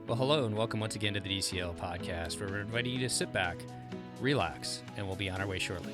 Well, hello and welcome once again to the DCL podcast, where we're inviting you to sit back, relax, and we'll be on our way shortly.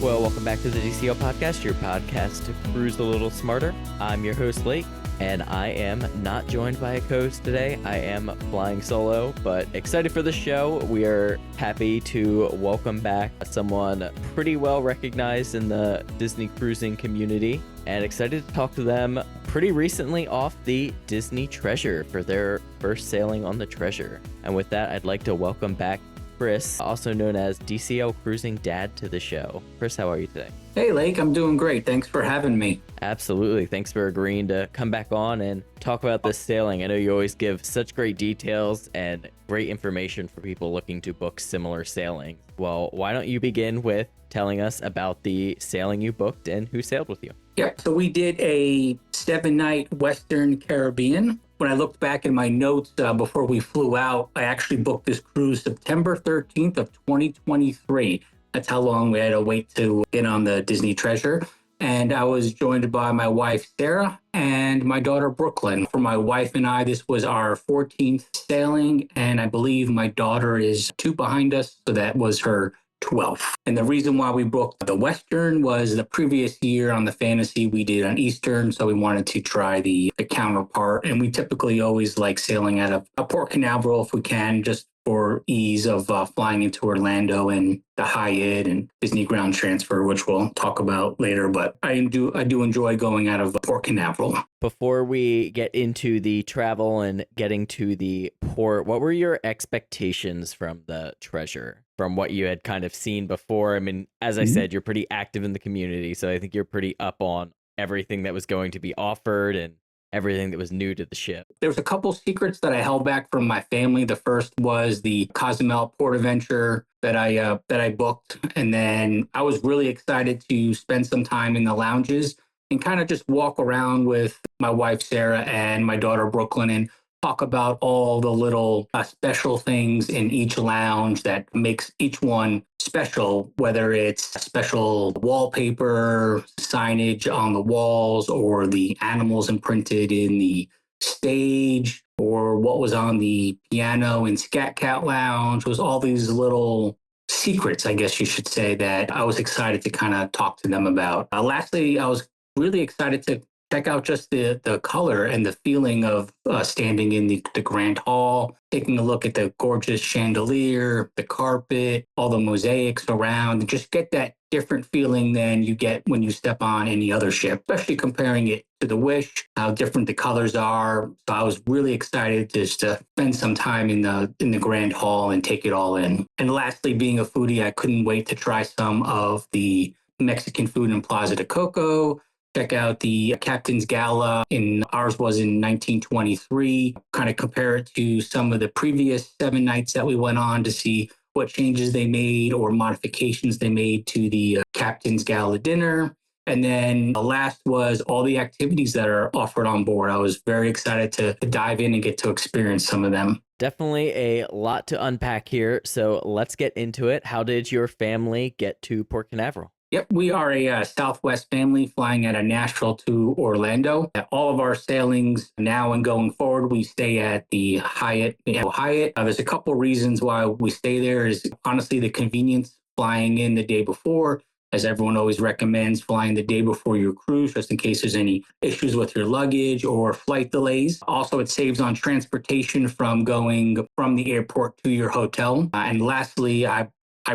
Well, welcome back to the DCL podcast, your podcast to cruise a little smarter. I'm your host, Lake, and I am not joined by a co-host today. I am flying solo, but excited for the show. We are happy to welcome back someone pretty well recognized in the Disney cruising community, and excited to talk to them pretty recently off the Disney Treasure for their first sailing on the Treasure. And with that, I'd like to welcome back Chris, also known as DCLCruisingDad, to the show. Chris, how are you today? Hey, Lake, I'm doing great. Thanks for having me. Absolutely. Thanks for agreeing to come back on and talk about this sailing. I know you always give such great details and great information for people looking to book similar sailings. Well, why don't you begin with telling us about the sailing you booked and who sailed with you? Yep. So we did a 7-night Western Caribbean. When I looked back in my notes before we flew out, I actually booked this cruise September 13th of 2023. That's how long we had to wait to get on the Disney Treasure. And I was joined by my wife, Sarah, and my daughter, Brooklyn. For my wife and I, this was our 14th sailing, and I believe my daughter is 2 behind us, so that was her 12th. And the reason why we booked the Western was the previous year on the Fantasy we did on Eastern, so we wanted to try the counterpart. And we typically always like sailing out of Port Canaveral if we can, just for ease of flying into Orlando and the Hyatt and Disney ground transfer, which we'll talk about later. But I do enjoy going out of Port Canaveral. Before we get into the travel and getting to the port, what were your expectations from the Treasure, from what you had kind of seen before? I mean, as I said, you're pretty active in the community, so I think you're pretty up on everything that was going to be offered and everything that was new to the ship. There's a couple secrets that I held back from my family. The first was the Cozumel port adventure that I booked, and then I was really excited to spend some time in the lounges and kind of just walk around with my wife Sarah and my daughter Brooklyn and talk about all the little special things in each lounge that makes each one special, whether it's special wallpaper, signage on the walls, or the animals imprinted in the stage, or what was on the piano in Scat Cat Lounge. It was all these little secrets, I guess you should say, that I was excited to kind of talk to them about. Lastly, I was really excited to check out just the color and the feeling of standing in the Grand Hall, taking a look at the gorgeous chandelier, the carpet, all the mosaics around, and just get that different feeling than you get when you step on any other ship, especially comparing it to the Wish, how different the colors are. So I was really excited just to spend some time in the Grand Hall and take it all in. And lastly, being a foodie, I couldn't wait to try some of the Mexican food in Plaza de Coco. Check out the Captain's Gala. Ours was in 1923. Kind of compare it to some of the previous 7 nights that we went on to see what changes they made or modifications they made to the Captain's Gala dinner. And then the last was all the activities that are offered on board. I was very excited to dive in and get to experience some of them. Definitely a lot to unpack here, so let's get into it. How did your family get to Port Canaveral? Yep, we are a Southwest family flying out of Nashville to Orlando. At all of our sailings now and going forward, we stay at the Hyatt. There's a couple reasons why we stay there. Is honestly the convenience, flying in the day before, as everyone always recommends, flying the day before your cruise, just in case there's any issues with your luggage or flight delays. Also, it saves on transportation from going from the airport to your hotel. And lastly, I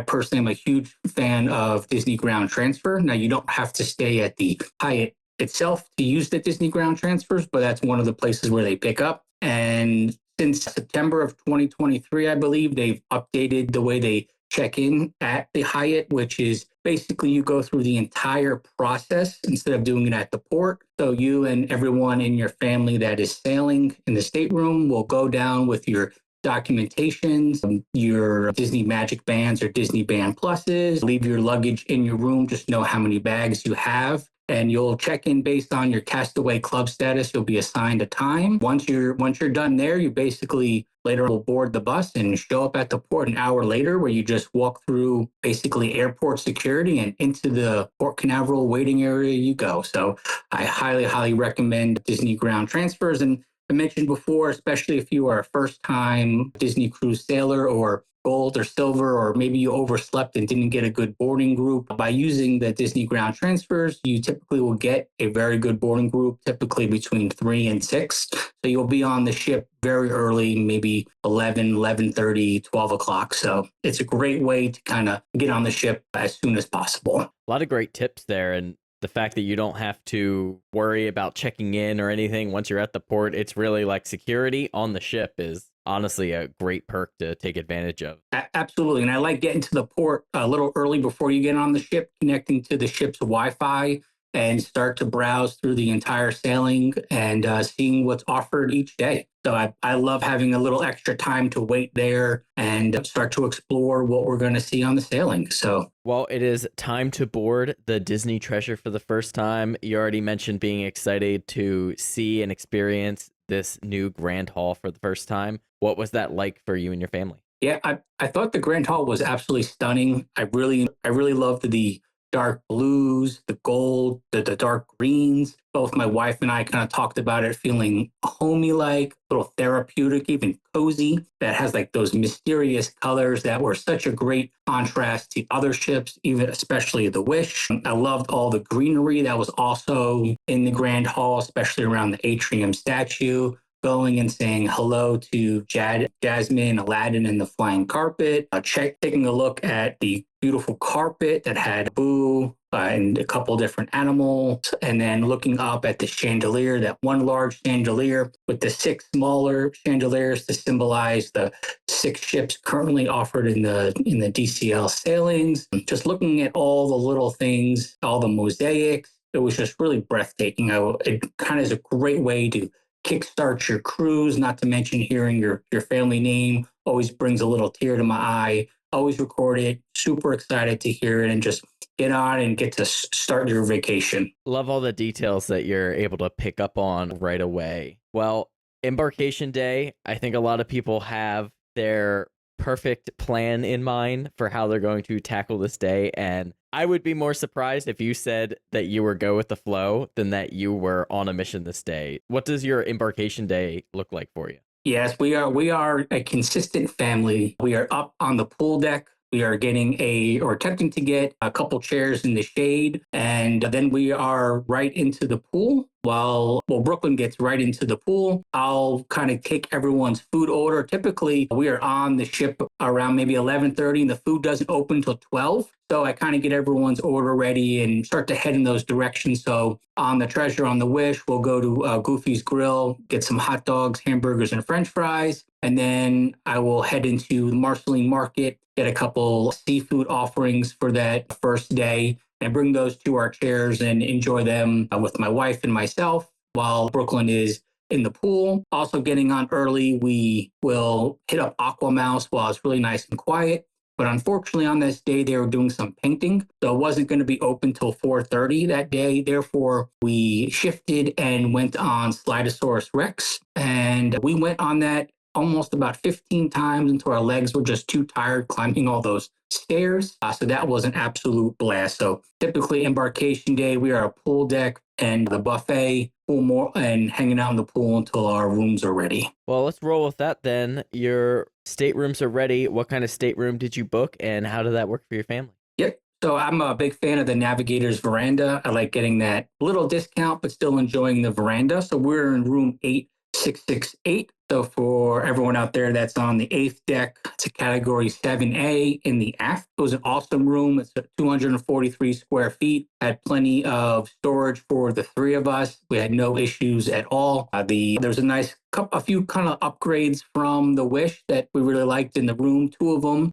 personally am a huge fan of Disney ground transfer. Now, you don't have to stay at the Hyatt itself to use the Disney ground transfers, but that's one of the places where they pick up. And since September of 2023, I believe, they've updated the way they check in at the Hyatt, which is basically you go through the entire process instead of doing it at the port. So you and everyone in your family that is sailing in the stateroom will go down with your documentations, your Disney Magic Bands or Disney Band Pluses, leave your luggage in your room, just know how many bags you have. and you'll check in based on your Castaway club status. You'll be assigned a time. Once you're done there, you basically later will board the bus and show up at the port an hour later, where you just walk through basically airport security and into the Port Canaveral waiting area you go. So I highly, highly recommend Disney ground transfers. And I mentioned before, especially if you are a first-time Disney cruise sailor or gold or silver, or maybe you overslept and didn't get a good boarding group. By using the Disney ground transfers, you typically will get a very good boarding group, typically between 3 and 6. So you'll be on the ship very early, maybe 11, 11:30, 12 o'clock. So it's a great way to kind of get on the ship as soon as possible. A lot of great tips there. And the fact that you don't have to worry about checking in or anything once you're at the port, it's really like security on the ship is honestly a great perk to take advantage of. Absolutely. And I like getting to the port a little early before you get on the ship, connecting to the ship's Wi-Fi and start to browse through the entire sailing and seeing what's offered each day. So I love having a little extra time to wait there and start to explore what we're going to see on the sailing. So, well, it is time to board the Disney Treasure for the first time. You already mentioned being excited to see and experience this new Grand Hall for the first time. What was that like for you and your family? Yeah, I thought the Grand Hall was absolutely stunning. I really loved the dark blues, the gold, the dark greens. Both my wife and I kind of talked about it feeling homey-like, a little therapeutic, even cozy, that has like those mysterious colors that were such a great contrast to other ships, even especially the Wish. I loved all the greenery that was also in the Grand Hall, especially around the atrium statue. Going and saying hello to Jasmine, Aladdin, and the flying carpet. Taking a look at the beautiful carpet that had Boo and a couple different animals, and then looking up at the chandelier, that one large chandelier with the 6 smaller chandeliers to symbolize the 6 ships currently offered in the DCL sailings. Just looking at all the little things, all the mosaics, it was just really breathtaking. It kind of is a great way to kickstart your cruise, not to mention hearing your family name always brings a little tear to my eye. Always record it. Super excited to hear it and just get on and get to start your vacation. Love all the details that you're able to pick up on right away. Well, Embarkation Day, I think a lot of people have their perfect plan in mind for how they're going to tackle this day. And I would be more surprised if you said that you were go with the flow than that you were on a mission this day. What does your Embarkation Day look like for you? Yes, we are a consistent family. We are up on the pool deck. We are attempting to get a couple chairs in the shade, and then we are right into the pool. While Brooklyn gets right into the pool, I'll kind of take everyone's food order. Typically, we are on the ship around maybe 11:30, and the food doesn't open until 12. So I kind of get everyone's order ready and start to head in those directions. So on the Treasure, on the Wish, we'll go to Goofy's Grill, get some hot dogs, hamburgers, and French fries. And then I will head into the Marceline Market, get a couple seafood offerings for that first day, and bring those to our chairs and enjoy them with my wife and myself while Brooklyn is in the pool. Also getting on early, we will hit up Aqua Mouse while it's really nice and quiet. But unfortunately, on this day, they were doing some painting, so it wasn't going to be open till 4:30 that day. Therefore, we shifted and went on Slidosaurus Rex. And we went on that almost about 15 times until our legs were just too tired climbing all those stairs. So that was an absolute blast. So typically Embarkation Day, we are a pool deck and the buffet, pool more, and hanging out in the pool until our rooms are ready. Well, let's roll with that then. Your staterooms are ready. What kind of stateroom did you book, and how did that work for your family? Yep. So I'm a big fan of the Navigator's Veranda. I like getting that little discount, but still enjoying the veranda. So we're in room 8668. So for everyone out there that's on the 8th deck, it's a category 7A in the aft. It was an awesome room. It's 243 square feet, had plenty of storage for the 3 of us. We had no issues at all. There's a few kind of upgrades from the Wish that we really liked in the room. One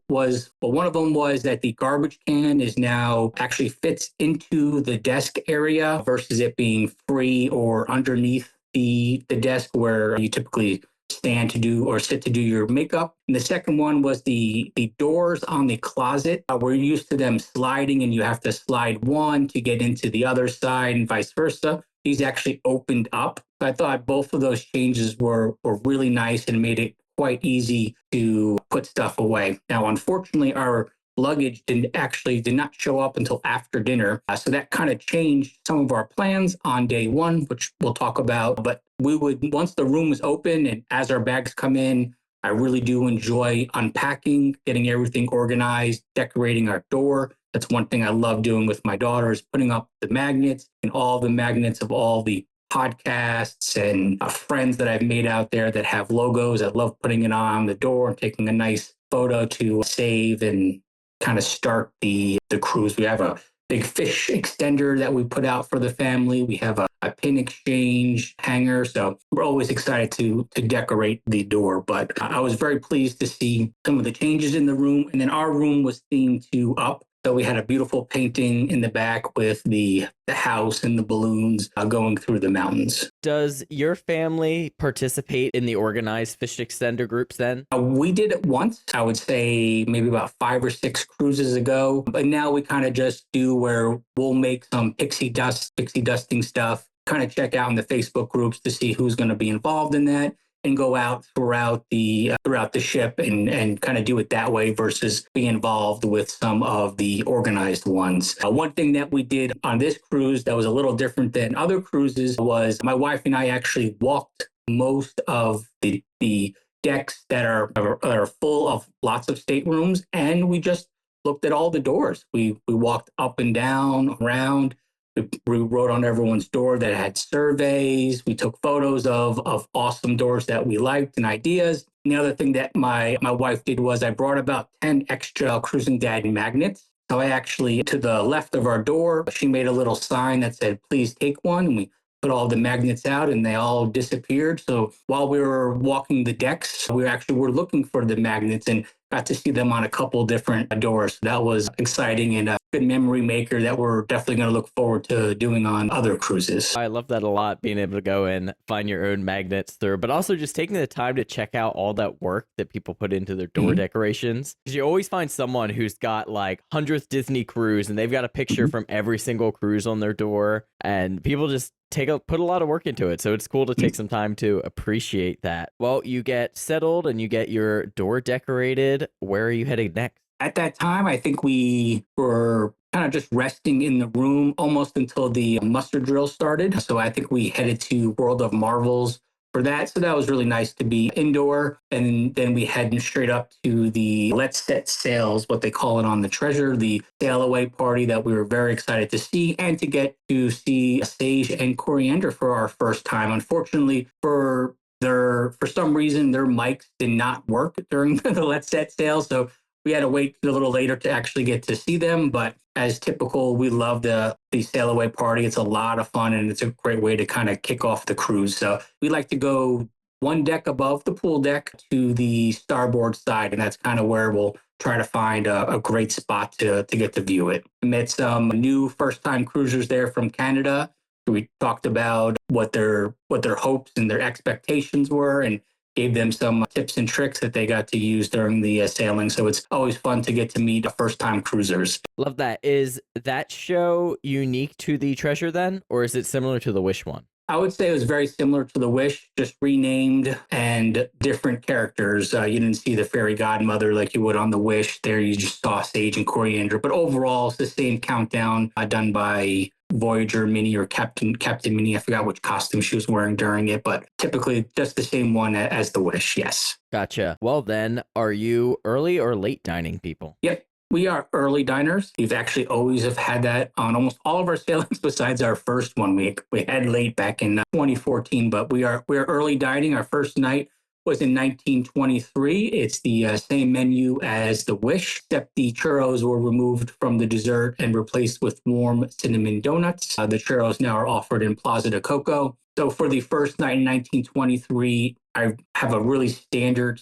of them was that the garbage can is now actually fits into the desk area versus it being free or underneath the desk where you typically stand to do or sit to do your makeup. And the second one was the doors on the closet. We're used to them sliding and you have to slide one to get into the other side and vice versa. These actually opened up. I thought both of those changes were really nice and made it quite easy to put stuff away. Now, unfortunately, our luggage did not show up until after dinner. So that kind of changed some of our plans on day one, which we'll talk about. But once the room was open and as our bags come in, I really do enjoy unpacking, getting everything organized, decorating our door. That's one thing I love doing with my daughter is putting up the magnets and all the magnets of all the podcasts and friends that I've made out there that have logos. I love putting it on the door and taking a nice photo to save and kind of start the cruise. We have a big fish extender that we put out for the family. We have a pin exchange hanger. So we're always excited to decorate the door. But I was very pleased to see some of the changes in the room. And then our room was themed to up. So we had a beautiful painting in the back with the house and the balloons going through the mountains. Does your family participate in the organized fish extender groups then? We did it once, I would say maybe about 5 or 6 cruises ago. But now we kind of just do where we'll make some pixie dusting stuff, kind of check out in the Facebook groups to see who's going to be involved in that, and go out throughout the ship and kind of do it that way versus being involved with some of the organized ones. One thing that we did on this cruise that was a little different than other cruises was my wife and I actually walked most of the decks that are full of lots of staterooms, and we just looked at all the doors. We walked up and down, around. We wrote on everyone's door that had surveys. We took photos of awesome doors that we liked and ideas. And the other thing that my wife did was I brought about 10 extra Cruising Dad magnets. So I actually, to the left of our door, she made a little sign that said, please take one. And we put all the magnets out and they all disappeared. So while we were walking the decks, we were looking for the magnets and got to see them on a couple different doors. So that was exciting and a good memory maker that we're definitely going to look forward to doing on other cruises. I love that a lot, being able to go and find your own magnets through, but also just taking the time to check out all that work that people put into their door decorations. Because you always find someone who's got like 100th Disney cruise and they've got a picture from every single cruise on their door, and people just put a lot of work into it. So it's cool to take some time to appreciate that. Well, you get settled and you get your door decorated. Where are you headed next? At that time, I think we were kind of just resting in the room almost until the muster drill started. So I think we headed to World of Marvels for that. So that was really nice to be indoor. And then we headed straight up to the Let's Set Sails, what they call it on the Treasure, the sail away party that we were very excited to see and to get to see Sage and Coriander for our first time. Unfortunately, for some reason, their mics did not work during the Let's Set Sail. So we had to wait a little later to actually get to see them. But as typical, we love the sail away party. It's a lot of fun and it's a great way to kind of kick off the cruise. So we like to go one deck above the pool deck to the starboard side. And that's kind of where we'll try to find a great spot to get to view it. We met some new first-time cruisers there from Canada. We talked about what their hopes and their expectations were and gave them some tips and tricks that they got to use during the sailing. So it's always fun to get to meet first-time cruisers. Love that. Is that show unique to the Treasure then, or is it similar to the Wish one? I would say it was very similar to the Wish, just renamed and different characters. You didn't see the fairy godmother like you would on the Wish. There you just saw Sage and Coriander. But overall, it's the same countdown done by Voyager Minnie or Captain Minnie. I forgot which costume she was wearing during it, but typically just the same one as the Wish. Yes. Gotcha. Well, then, are you early or late dining people? Yep. We are early diners. We've actually always have had that on almost all of our sailings besides our first one. We had late back in 2014, but we're early dining. Our first night was in 1923. It's the same menu as the Wish, except the churros were removed from the dessert and replaced with warm cinnamon donuts. The churros now are offered in Plaza de Coco. So for the first night in 1923, I have a really standard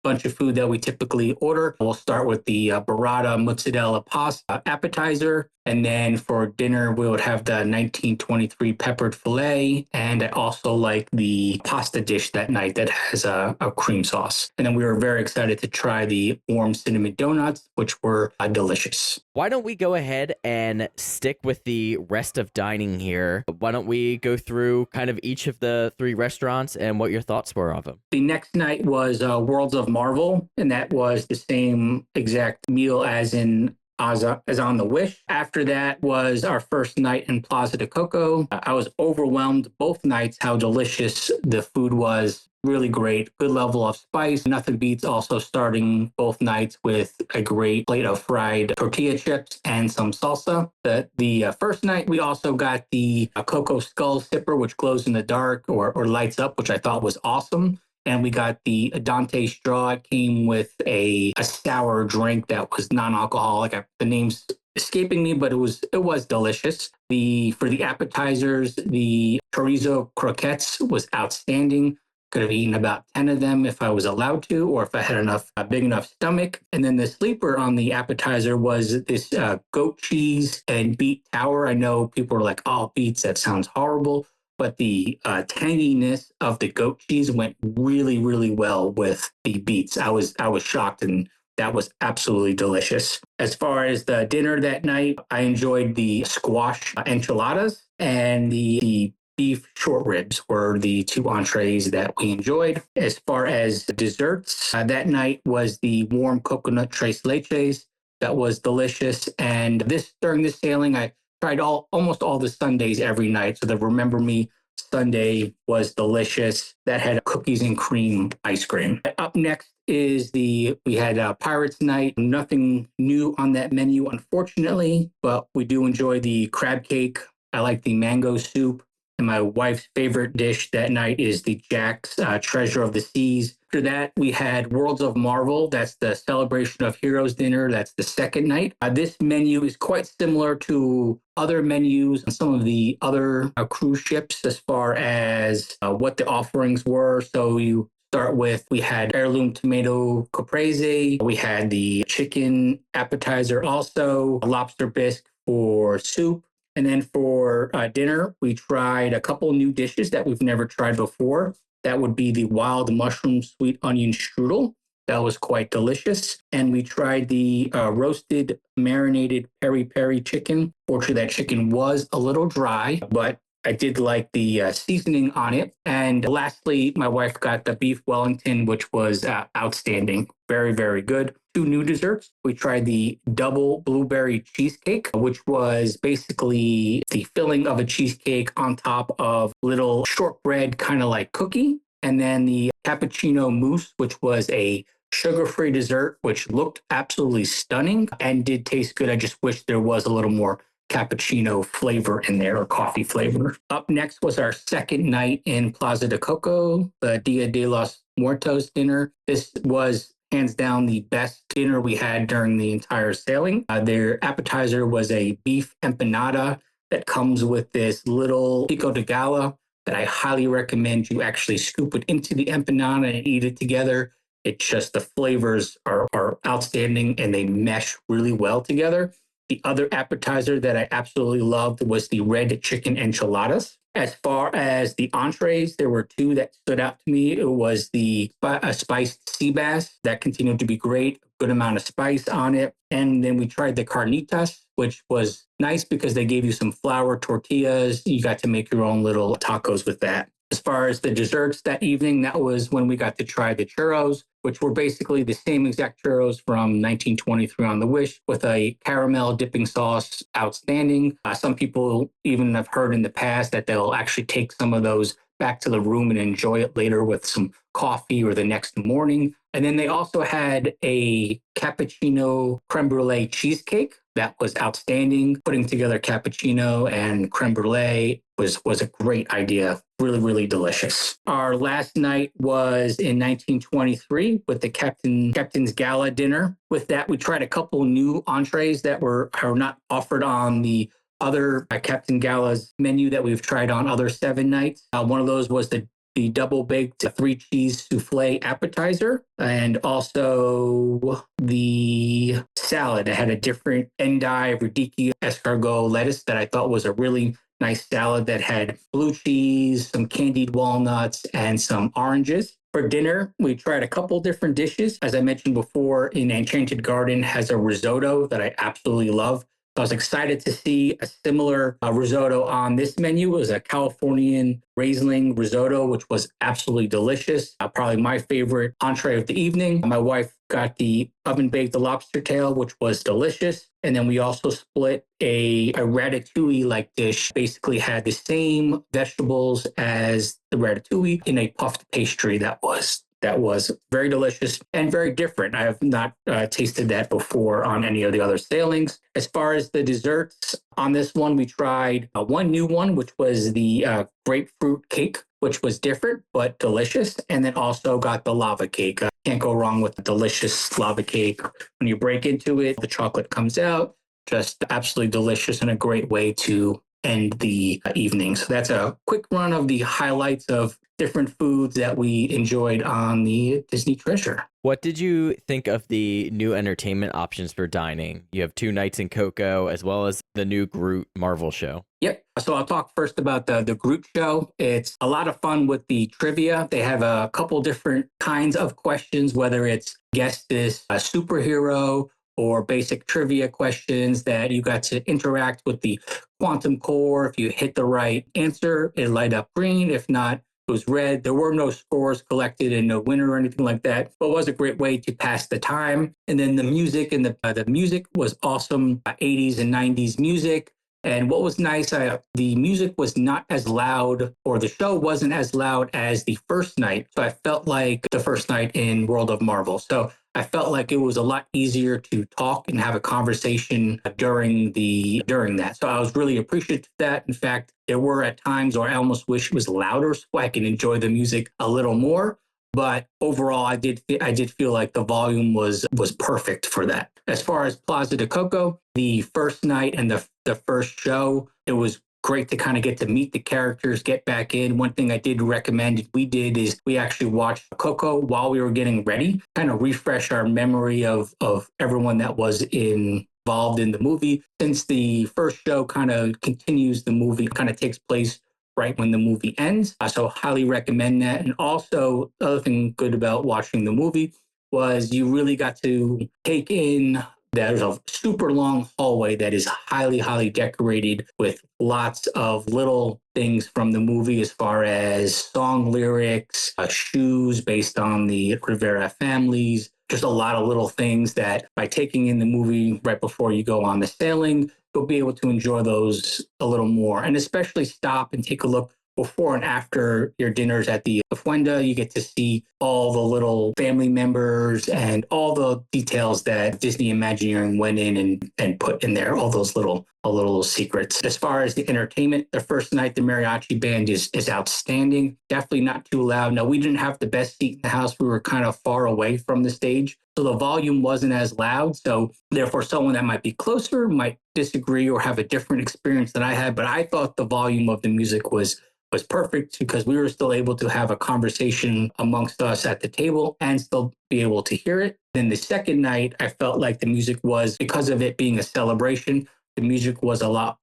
bunch of food that we typically order. We'll start with the burrata mozzarella pasta appetizer. And then for dinner, we would have the 1923 peppered filet. And I also like the pasta dish that night that has a cream sauce. And then we were very excited to try the warm cinnamon donuts, which were delicious. Why don't we go ahead and stick with the rest of dining here? Why don't we go through kind of each of the three restaurants and what your thoughts were of them? The next night was Worlds of Marvel, and that was the same exact meal as on the Wish. After that was our first night in Plaza de Coco. I was overwhelmed both nights how delicious the food was. Really great, good level of spice. Nothing beats also starting both nights with a great plate of fried tortilla chips and some salsa. The first night, we also got the Coco Skull Sipper, which glows in the dark or lights up, which I thought was awesome. And we got the Dante Straw. It came with a sour drink that was non-alcoholic. The name's escaping me, but it was delicious. For the appetizers, the chorizo croquettes was outstanding. Could have eaten about 10 of them if I was allowed to, or if I had a big enough stomach. And then the sleeper on the appetizer was this goat cheese and beet tower. I know people are like, oh, beets, that sounds horrible. But the tanginess of the goat cheese went really, really well with the beets. I was shocked, and that was absolutely delicious. As far as the dinner that night, I enjoyed the squash enchiladas, and the beef short ribs were the two entrees that we enjoyed. As far as the desserts, that night was the warm coconut tres leches. That was delicious. And during this sailing, I tried almost all the sundaes every night. So the Remember Me sundae was delicious. That had cookies and cream ice cream. Up next is we had Pirates Night. Nothing new on that menu, unfortunately, but we do enjoy the crab cake. I like the mango soup. And my wife's favorite dish that night is the Jack's Treasure of the Seas. After that, we had Worlds of Marvel. That's the Celebration of Heroes dinner. That's the second night. This menu is quite similar to other menus on some of the other cruise ships as far as what the offerings were. So you start with, we had heirloom tomato caprese. We had the chicken appetizer also, a lobster bisque for soup. And then for dinner, we tried a couple new dishes that we've never tried before. That would be the wild mushroom sweet onion strudel. That was quite delicious. And we tried the roasted marinated peri-peri chicken. Fortunately, that chicken was a little dry, but I did like the seasoning on it. And lastly, my wife got the beef Wellington, which was outstanding. Very, very good. Two new desserts. We tried the double blueberry cheesecake, which was basically the filling of a cheesecake on top of little shortbread, kind of like cookie. And then the cappuccino mousse, which was a sugar-free dessert, which looked absolutely stunning and did taste good. I just wish there was a little more cappuccino flavor in there, or coffee flavor. Up next was our second night in Plaza de Coco, the Dia de los Muertos dinner. This was hands down the best dinner we had during the entire sailing. Their appetizer was a beef empanada that comes with this little pico de gala that I highly recommend you actually scoop it into the empanada and eat it together. It's just the flavors are outstanding and they mesh really well together. The other appetizer that I absolutely loved was the red chicken enchiladas. As far as the entrees, there were two that stood out to me. It was the spiced sea bass. That continued to be great, good amount of spice on it. And then we tried the carnitas, which was nice because they gave you some flour tortillas. You got to make your own little tacos with that. As far as the desserts that evening, that was when we got to try the churros, which were basically the same exact churros from 1923 on the Wish with a caramel dipping sauce. Outstanding. Some people even have heard in the past that they'll actually take some of those back to the room and enjoy it later with some coffee or the next morning. And then they also had a cappuccino creme brulee cheesecake. That was outstanding. Putting together cappuccino and creme brulee was a great idea. Really, really delicious. Our last night was in 1923 with the Captain's Gala dinner. With that, we tried a couple new entrees that are not offered on the other Captain Gala's menu that we've tried on other 7 nights. One of those was the double baked 3 cheese souffle appetizer, and also the salad. It had a different endive radicchio escargot lettuce that I thought was a really nice salad that had blue cheese, some candied walnuts, and some oranges. For dinner, we tried a couple different dishes. As I mentioned before, in Enchanted Garden has a risotto that I absolutely love. I was excited to see a similar risotto on this menu. It was a Californian Riesling risotto, which was absolutely delicious. Probably my favorite entree of the evening. My wife got the oven-baked lobster tail, which was delicious. And then we also split a ratatouille-like dish. Basically had the same vegetables as the ratatouille in a puffed pastry that was very delicious and very different. I have not tasted that before on any of the other sailings. As far as the desserts, on this one, we tried one new one, which was the grapefruit cake, which was different but delicious. And then also got the lava cake. Can't go wrong with the delicious lava cake. When you break into it, the chocolate comes out. Just absolutely delicious and a great way to end the evening. So that's a quick run of the highlights of different foods that we enjoyed on the Disney Treasure. What did you think of the new entertainment options for dining? You have 2 nights in Coco as well as the new Groot Marvel show. Yep. So I'll talk first about the Groot show. It's a lot of fun with the trivia. They have a couple different kinds of questions, whether it's guess this a superhero or basic trivia questions that you got to interact with the quantum core. If you hit the right answer, it light up green. If not, it was red. There were no scores collected and no winner or anything like that, but it was a great way to pass the time. And then the music and the music was awesome, 80s and 90s music. And what was nice, the music was not as loud, or the show wasn't as loud as the first night. So I felt like the first night in World of Marvel. So I felt like it was a lot easier to talk and have a conversation during that. So I was really appreciative of that. In fact, there were at times where I almost wish it was louder so I can enjoy the music a little more. But overall, I did feel like the volume was perfect for that. As far as Plaza de Coco, the first night and the first show, it was great to kind of get to meet the characters, get back in. One thing I did recommend we did is we actually watched Coco while we were getting ready, kind of refresh our memory of everyone that was involved in the movie. Since the first show kind of continues the movie, kind of takes place right when the movie ends. So highly recommend that. And also, the other thing good about watching the movie was you really got to take in. There's a super long hallway that is highly, highly decorated with lots of little things from the movie as far as song lyrics, shoes based on the Rivera families, just a lot of little things that by taking in the movie right before you go on the sailing, you'll be able to enjoy those a little more. And especially stop and take a look before and after your dinners at the Fuenda. You get to see all the little family members and all the details that Disney Imagineering went in and put in there, all those little secrets. As far as the entertainment, the first night, the mariachi band is outstanding. Definitely not too loud. Now, we didn't have the best seat in the house. We were kind of far away from the stage, so the volume wasn't as loud. So therefore, someone that might be closer might disagree or have a different experience than I had. But I thought the volume of the music was perfect because we were still able to have a conversation amongst us at the table and still be able to hear it. Then the second night, I felt like the music was, because of it being a celebration, the music was a lot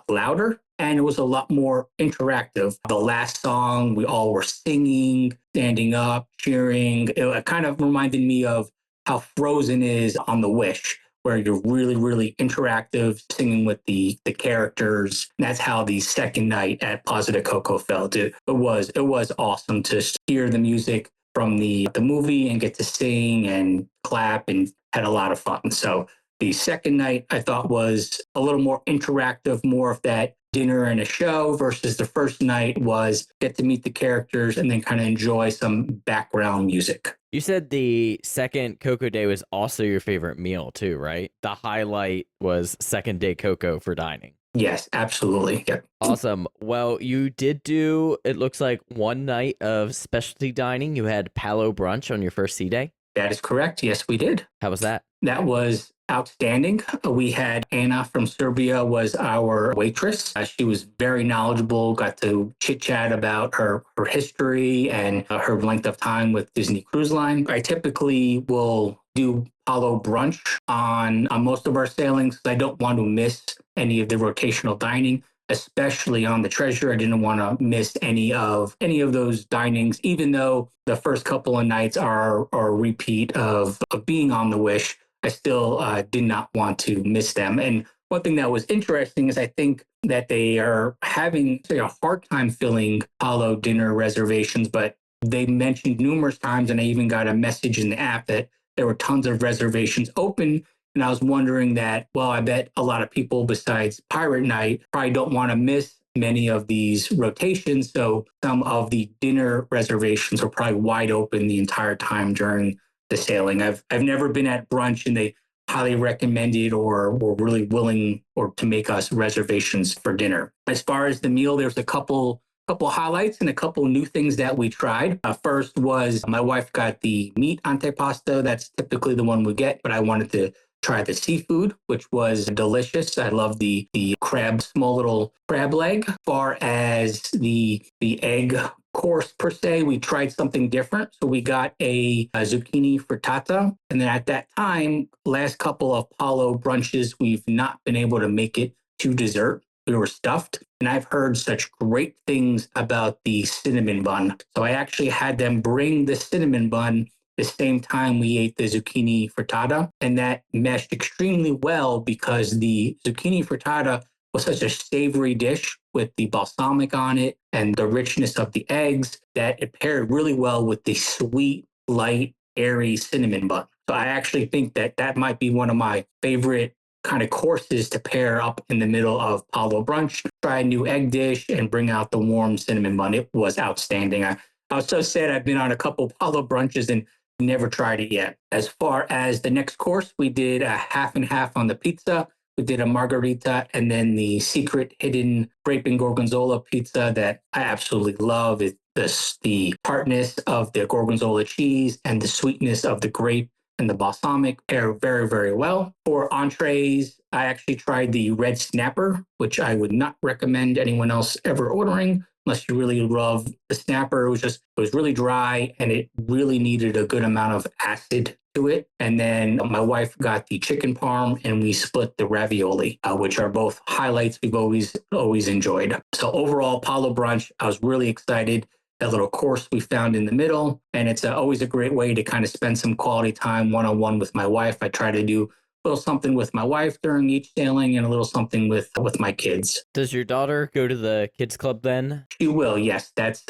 louder and it was a lot more interactive. The last song, we all were singing, standing up, cheering. It kind of reminded me of how Frozen is on The Wish, where you're really, really interactive, singing with the characters. And that's how the second night at Plaza de Coco felt. It was awesome to hear the music from the movie and get to sing and clap, and had a lot of fun. So the second night I thought was a little more interactive, more of that dinner and a show, versus the first night was get to meet the characters and then kind of enjoy some background music. You said the second Coco Day was also your favorite meal too, right? The highlight was second day Coco for dining. Yes, absolutely. Yep. Awesome. Well, you did do, it looks like, one night of specialty dining. You had Palo Brunch on your first sea day. That is correct. Yes, we did. How was that? That was outstanding. We had Anna from Serbia was our waitress. She was very knowledgeable, got to chit chat about her history and her length of time with Disney Cruise Line. I typically will do Apollo brunch on most of our sailings because I don't want to miss any of the rotational dining, especially on the Treasure. I didn't want to miss any of those dinings, even though the first couple of nights are a repeat of being on the Wish. I still did not want to miss them. And one thing that was interesting is I think that they are having a hard time filling Apollo dinner reservations, but they mentioned numerous times, and I even got a message in the app that there were tons of reservations open. And I was wondering that, well, I bet a lot of people besides Pirate Night probably don't want to miss many of these rotations. So some of the dinner reservations are probably wide open the entire time during the sailing. I've never been at brunch and they highly recommended or were really willing or to make us reservations for dinner. As far as the meal, there's a couple highlights and a couple new things that we tried. First was my wife got the meat antipasto. That's typically the one we get, but I wanted to try the seafood, which was delicious. I love the crab, small little crab leg. As far as the egg course per se, we tried something different. So we got a zucchini frittata. And then at that time, last couple of Apollo brunches, we've not been able to make it to dessert. We were stuffed. And I've heard such great things about the cinnamon bun. So I actually had them bring the cinnamon bun the same time we ate the zucchini frittata. And that meshed extremely well because the zucchini frittata was such a savory dish with the balsamic on it and the richness of the eggs that it paired really well with the sweet, light, airy cinnamon bun. So I actually think that might be one of my favorite kind of courses to pair up in the middle of Apollo brunch. Try a new egg dish and bring out the warm cinnamon bun. It was outstanding. I was so sad I've been on a couple Apollo brunches and never tried it yet. As far as the next course, we did a half and half on the pizza. We did a margarita and then the secret hidden grape and gorgonzola pizza that I absolutely love. It's the tartness of the gorgonzola cheese and the sweetness of the grape and the balsamic pair very, very well. For entrees, I actually tried the red snapper, which I would not recommend anyone else ever ordering unless you really love the snapper. It was really dry and it really needed a good amount of acid to it. And then my wife got the chicken parm and we split the ravioli, which are both highlights we've always enjoyed. So overall, Apollo brunch, I was really excited. That little course we found in the middle. And it's always a great way to kind of spend some quality time one-on-one with my wife. I try to do a little something with my wife during each sailing and a little something with my kids. Does your daughter go to the kids club then? She will, yes. That's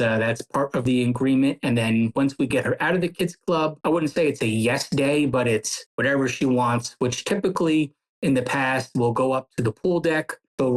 part of the agreement. And then once we get her out of the kids club, I wouldn't say it's a yes day, but it's whatever she wants, which typically in the past will go up to the pool deck. She'll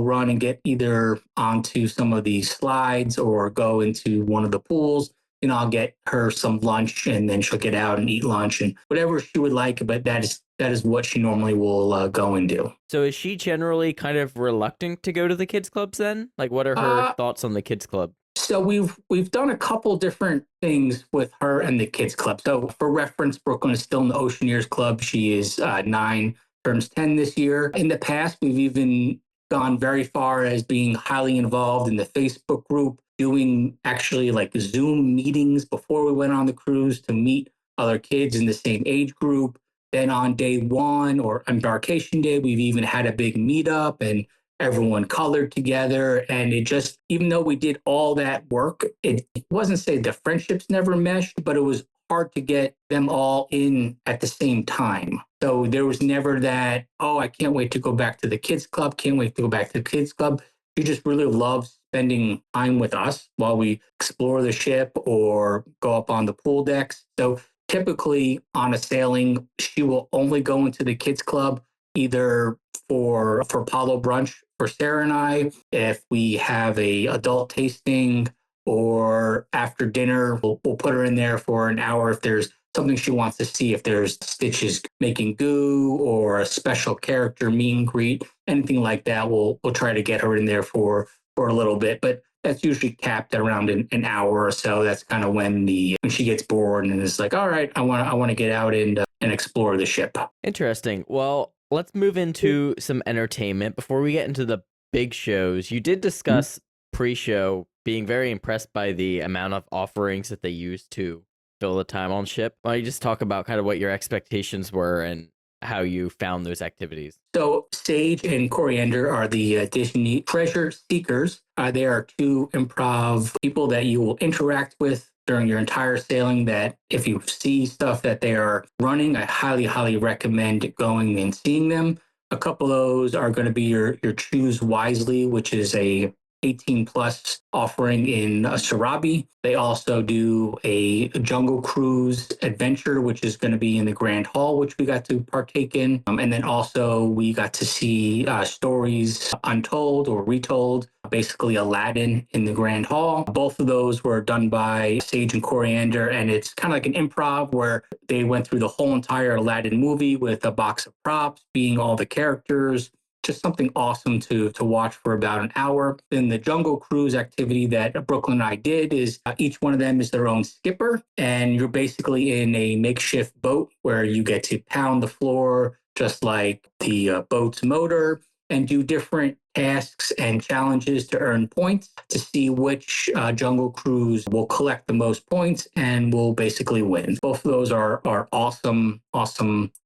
run and get either onto some of these slides or go into one of the pools. And I'll get her some lunch and then she'll get out and eat lunch and whatever she would like. But that is what she normally will go and do. So is she generally kind of reluctant to go to the kids clubs then? Like what are her thoughts on the kids club? So we've done a couple different things with her and the kids club. So for reference, Brooklyn is still in the Oceaneers Club. She is 9, turns 10 this year. In the past, we've even gone very far as being highly involved in the Facebook group, doing actually like Zoom meetings before we went on the cruise to meet other kids in the same age group. Then on day 1 or Embarkation Day, we've even had a big meetup and everyone colored together. And it just, even though we did all that work, it wasn't say the friendships never meshed, but it was hard to get them all in at the same time. So there was never that, oh, I can't wait to go back to the kids club. Can't wait to go back to the kids club. She just really loves spending time with us while we explore the ship or go up on the pool decks. So typically on a sailing, she will only go into the kids club either for Apollo brunch for Sarah and I. If we have a adult tasting or after dinner, we'll put her in there for an hour if there's something she wants to see, if there's Stitches making goo or a special character meet and greet, anything like that, we'll try to get her in there for a little bit. But that's usually capped at around an hour or so. That's kind of when she gets bored and is like, all right, I want to get out and explore the ship. Interesting. Well, let's move into some entertainment before we get into the big shows. You did discuss pre-show being very impressed by the amount of offerings that they used to fill the time on ship. Why don't you just talk about kind of what your expectations were and how you found those activities? So Sage and Coriander are the Disney treasure seekers. They are two improv people that you will interact with during your entire sailing, that if you see stuff that they are running, I highly, highly recommend going and seeing them. A couple of those are going to be your Choose Wisely, which is a 18 plus offering in Sarabi. They also do a Jungle Cruise adventure, which is going to be in the Grand Hall, which we got to partake in. And then also we got to see Stories Untold or Retold, basically Aladdin in the Grand Hall. Both of those were done by Sage and Coriander, and it's kind of like an improv where they went through the whole entire Aladdin movie with a box of props, being all the characters. Just something awesome to watch for about an hour. Then the Jungle Cruise activity that Brooklyn and I did is each one of them is their own skipper, and you're basically in a makeshift boat where you get to pound the floor just like the boat's motor and do different tasks and challenges to earn points to see which Jungle Cruise will collect the most points and will basically win. Both of those are awesome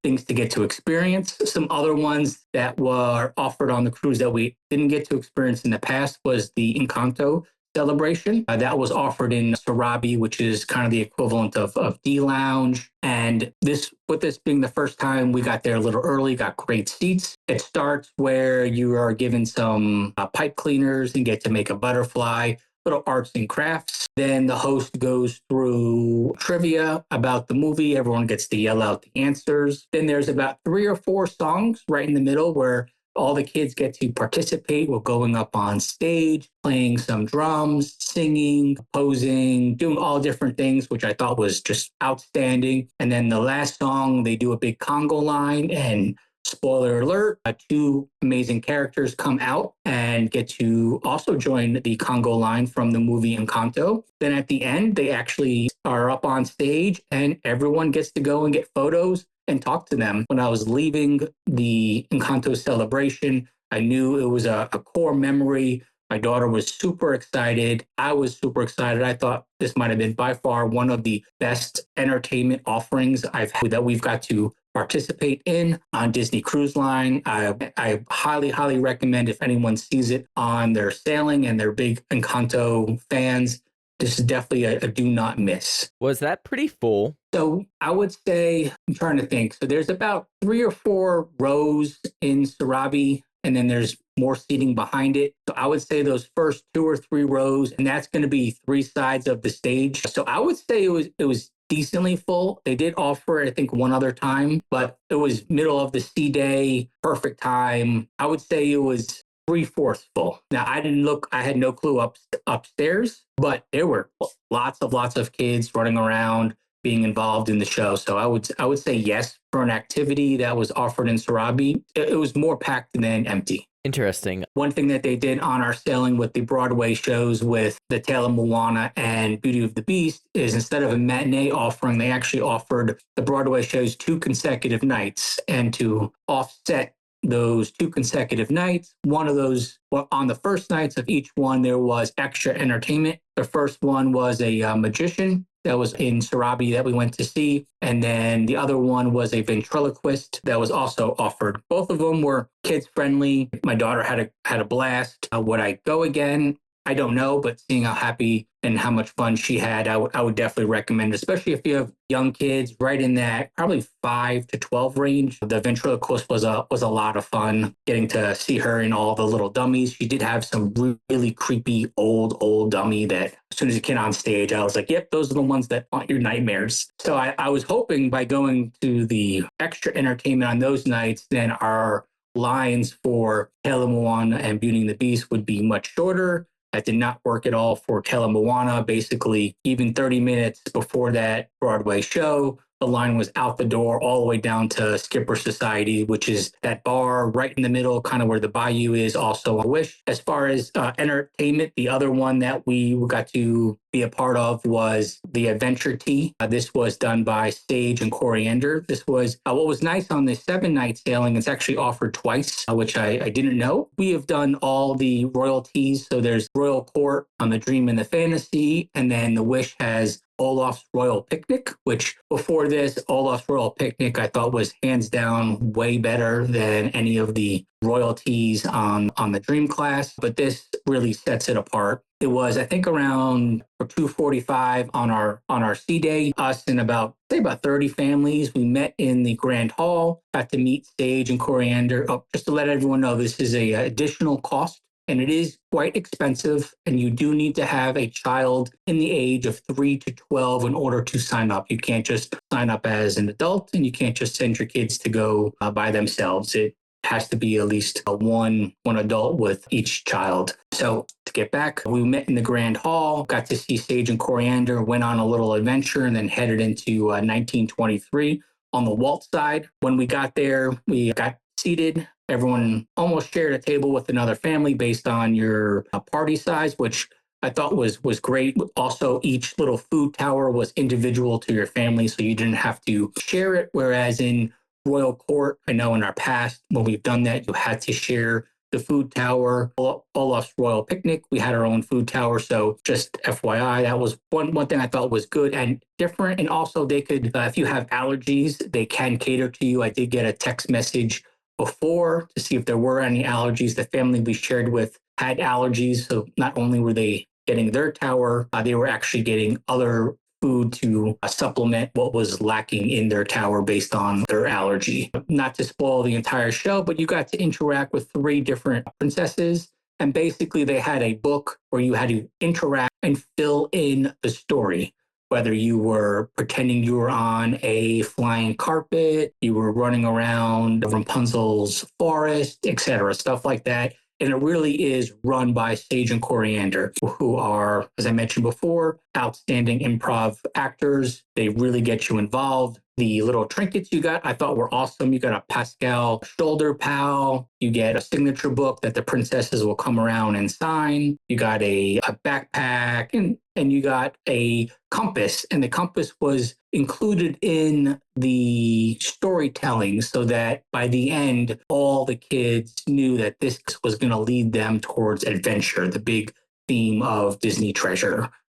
things to get to experience. Some other ones that were offered on the cruise that we didn't get to experience in the past was the Encanto celebration. That was offered in Sarabi, which is kind of the equivalent of D Lounge. And with this being the first time, we got there a little early, got great seats. It starts where you are given some pipe cleaners and get to make a butterfly, little arts and crafts. Then the host goes through trivia about the movie. Everyone gets to yell out the answers. Then there's about 3 or 4 songs right in the middle where all the kids get to participate. We're going up on stage, playing some drums, singing, posing, doing all different things, which I thought was just outstanding. And then the last song, they do a big Congo line, and spoiler alert, 2 amazing characters come out and get to also join the Congo line from the movie Encanto. Then at the end, they actually are up on stage and everyone gets to go and get photos and talk to them. When I was leaving the Encanto celebration, I knew it was a core memory. My daughter was super excited. I was super excited. I thought this might have been by far one of the best entertainment offerings I've had that we've got to participate in on Disney Cruise Line. I highly, highly recommend if anyone sees it on their sailing and they're big Encanto fans, this is definitely a do not miss. Was that pretty full? So I would say, I'm trying to think. So there's about 3 or 4 rows in Sarabi, and then there's more seating behind it. So I would say those first 2 or 3 rows, and that's going to be 3 sides of the stage. So I would say it was decently full. They did offer, I think, one other time, but it was middle of the sea day, perfect time. I would say it was 3/4 full. Now I didn't look, I had no clue upstairs, but there were lots of kids running around being involved in the show. So I would say yes for an activity that was offered in Sarabi. It was more packed than empty. Interesting. One thing that they did on our sailing with the Broadway shows with The Tale of Moana and Beauty of the Beast is instead of a matinee offering, they actually offered the Broadway shows 2 consecutive nights. And to offset those 2 consecutive nights, one of those, well, on the first nights of each one, there was extra entertainment. The first one was a magician that was in Sarabi that we went to see. And then the other one was a ventriloquist that was also offered. Both of them were kids friendly. My daughter had a blast. Would I go again? I don't know, but seeing how happy and how much fun she had, I would definitely recommend, especially if you have young kids right in that probably 5 to 12 range. The ventriloquist was a lot of fun getting to see her in all the little dummies. She did have some really creepy old dummy that as soon as it came on stage, I was like, yep, those are the ones that haunt your nightmares. So I was hoping by going to the extra entertainment on those nights, then our lines for Tale of Moana and Beauty and the Beast would be much shorter. That did not work at all for Tale of Moana. Basically, even 30 minutes before that Broadway show, the line was out the door all the way down to Skipper Society, which is that bar right in the middle, kind of where the bayou is, also a Wish. As far as entertainment, the other one that we got to be a part of was the Adventure Tea. This was done by Sage and Coriander. This was what was nice on the 7-night sailing. It's actually offered twice, which I didn't know. We have done all the Royal Teas. So there's Royal Court on the Dream and the Fantasy, and then the Wish has Olaf's Royal Picnic, which before this, Olaf's Royal Picnic, I thought was hands down way better than any of the royalties on the Dream class. But this really sets it apart. It was, I think, around 2:45 on our sea day. Us and about 30 families. We met in the Grand Hall, got to meet Sage and Coriander. Oh, just to let everyone know, this is a additional cost. And it is quite expensive, and you do need to have a child in the age of 3 to 12 in order to sign up. You can't just sign up as an adult, and you can't just send your kids to go by themselves. It has to be at least one adult with each child. So to get back, we met in the Grand Hall, got to see Sage and Coriander, went on a little adventure, and then headed into 1923 on the Walt side. When we got there, we got seated. Everyone almost shared a table with another family based on your party size, which I thought was great. Also, each little food tower was individual to your family, so you didn't have to share it. Whereas in Royal Court, I know in our past, when we've done that, you had to share the food tower. Olaf's Royal Picnic, we had our own food tower. So just FYI, that was one thing I thought was good and different. And also they could, if you have allergies, they can cater to you. I did get a text message before to see if there were any allergies. The family we shared with had allergies. So not only were they getting their tower, they were actually getting other food to supplement what was lacking in their tower based on their allergy. Not to spoil the entire show, but you got to interact with 3 different princesses. And basically they had a book where you had to interact and fill in the story. Whether you were pretending you were on a flying carpet, you were running around Rapunzel's forest, etc., stuff like that. And it really is run by Sage and Coriander, who are, as I mentioned before, outstanding improv actors. They really get you involved. The little trinkets you got, I thought were awesome. You got a Pascal shoulder pal. You get a signature book that the princesses will come around and sign. You got a backpack and you got a compass. And the compass was included in the storytelling so that by the end, all the kids knew that this was going to lead them towards adventure, the big theme of Disney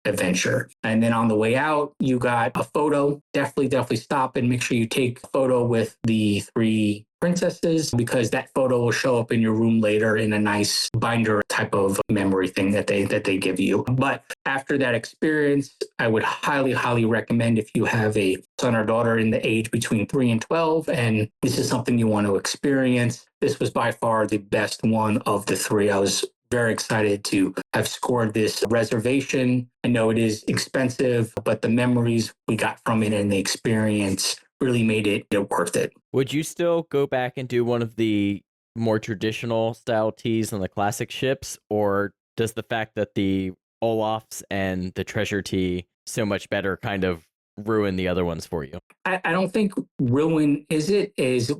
Adventure. And then on the way out, you got a photo. Definitely stop and make sure you take a photo with the 3 princesses, because that photo will show up in your room later in a nice binder type of memory thing that they give you. But after that experience, I would highly recommend, if you have a son or daughter in the age between 3 and 12, and this is something you want to experience, this was by far the best one of the 3. I was very excited to have scored this reservation. I know it is expensive, but the memories we got from it and the experience really made it worth it. Would you still go back and do one of the more traditional style teas on the classic ships, or does the fact that the Olaf's and the Treasure Tea so much better kind of ruin the other ones for you? I don't think ruin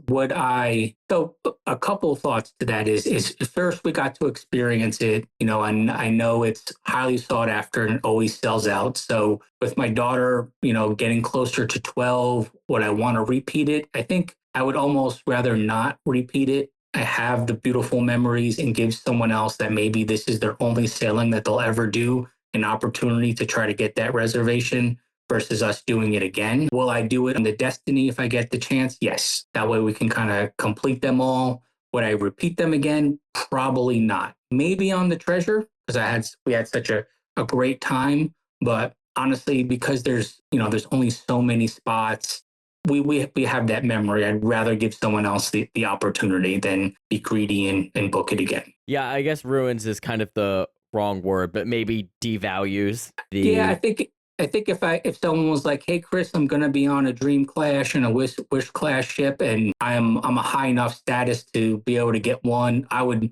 would I. So a couple of thoughts to that is first, we got to experience it, and I know it's highly sought after and always sells out. So with my daughter, getting closer to 12, would I want to repeat it? I think I would almost rather not repeat it. I have the beautiful memories and give someone else that maybe this is their only sailing that they'll ever do an opportunity to try to get that reservation versus us doing it again. Will I do it on the Destiny if I get the chance? Yes. That way we can kind of complete them all. Would I repeat them again? Probably not. Maybe on the Treasure, because we had such a great time. But honestly, because there's only so many spots, we have that memory. I'd rather give someone else the opportunity than be greedy and book it again. Yeah, I guess ruins is kind of the wrong word, but maybe devalues the... Yeah, I think if someone was like, "Hey, Chris, I'm going to be on a Dream class and a Wish class ship, and I'm a high enough status to be able to get one," I would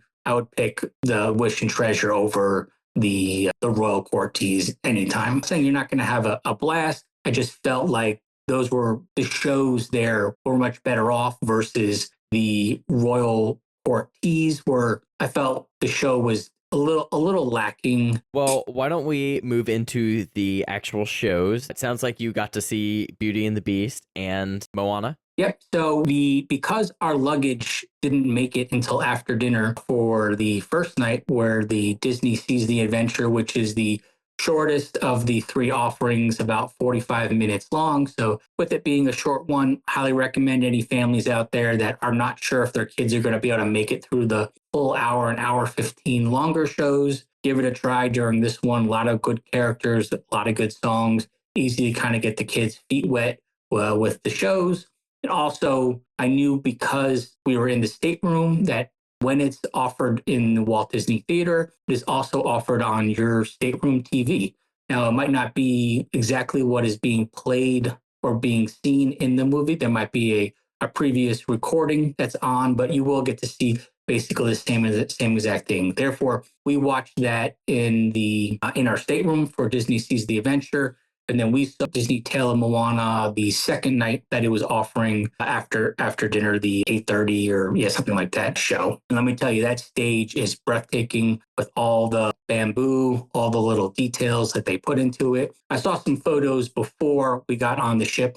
pick the Wish and Treasure over the Royal Court teas anytime. I'm saying you're not going to have a blast. I just felt like the shows there were much better off versus the Royal Ortiz, where I felt the show was a little lacking. Well, why don't we move into the actual shows? It sounds like you got to see Beauty and the Beast and Moana. Yep. So because our luggage didn't make it until after dinner for the first night, where the Disney Sees the Adventure, which is the shortest of the three offerings, about 45 minutes long. So with it being a short one, highly recommend any families out there that are not sure if their kids are going to be able to make it through the full hour and hour 15 longer shows. Give it a try during this one. A lot of good characters, a lot of good songs, easy to kind of get the kids' feet wet with the shows. And also, I knew because we were in the stateroom that when it's offered in the Walt Disney Theater, it is also offered on your stateroom TV. Now, it might not be exactly what is being played or being seen in the movie. There might be a previous recording that's on, but you will get to see basically the same exact thing. Therefore, we watched that in our stateroom for Disney Sees the Adventure. And then we saw Disney Tale of Moana the second night that it was offering after dinner, the 8:30 or something like that show. And let me tell you, that stage is breathtaking with all the bamboo, all the little details that they put into it. I saw some photos before we got on the ship,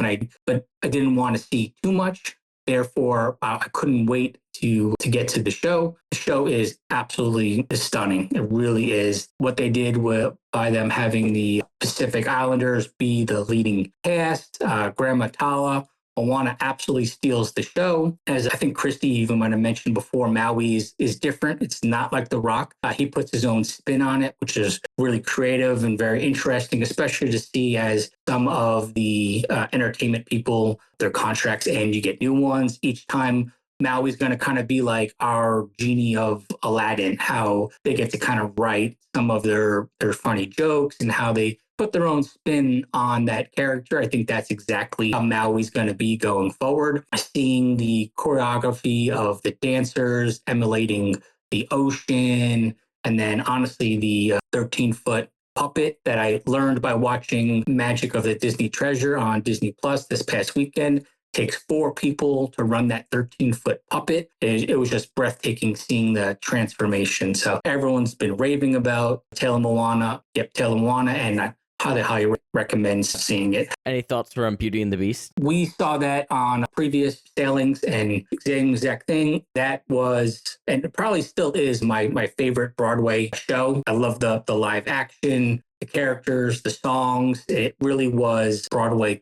but I didn't want to see too much. Therefore, I couldn't wait to get to the show. The show is absolutely stunning. It really is. What they did by them having the Pacific Islanders be the leading cast, Grandma Tala, Moana absolutely steals the show. As I think Christy even might have mentioned before, Maui is different. It's not like The Rock. He puts his own spin on it, which is really creative and very interesting, especially to see as some of the entertainment people, their contracts end, you get new ones. Each time Maui's going to kind of be like our genie of Aladdin, how they get to kind of write some of their funny jokes and how they put their own spin on that character. I think that's exactly how Maui's going to be going forward. Seeing the choreography of the dancers emulating the ocean, and then honestly, the 13-foot puppet that I learned by watching Magic of the Disney Treasure on Disney Plus this past weekend. Takes 4 people to run that 13-foot puppet. It was just breathtaking seeing the transformation. So everyone's been raving about Tale of Moana. Yep, Tale of Moana, and I highly recommend seeing it. Any thoughts from Beauty and the Beast? We saw that on previous sailings, and same exact thing. That was, and it probably still is, my favorite Broadway show. I love the live action, the characters, the songs. It really was Broadway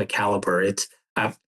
caliber.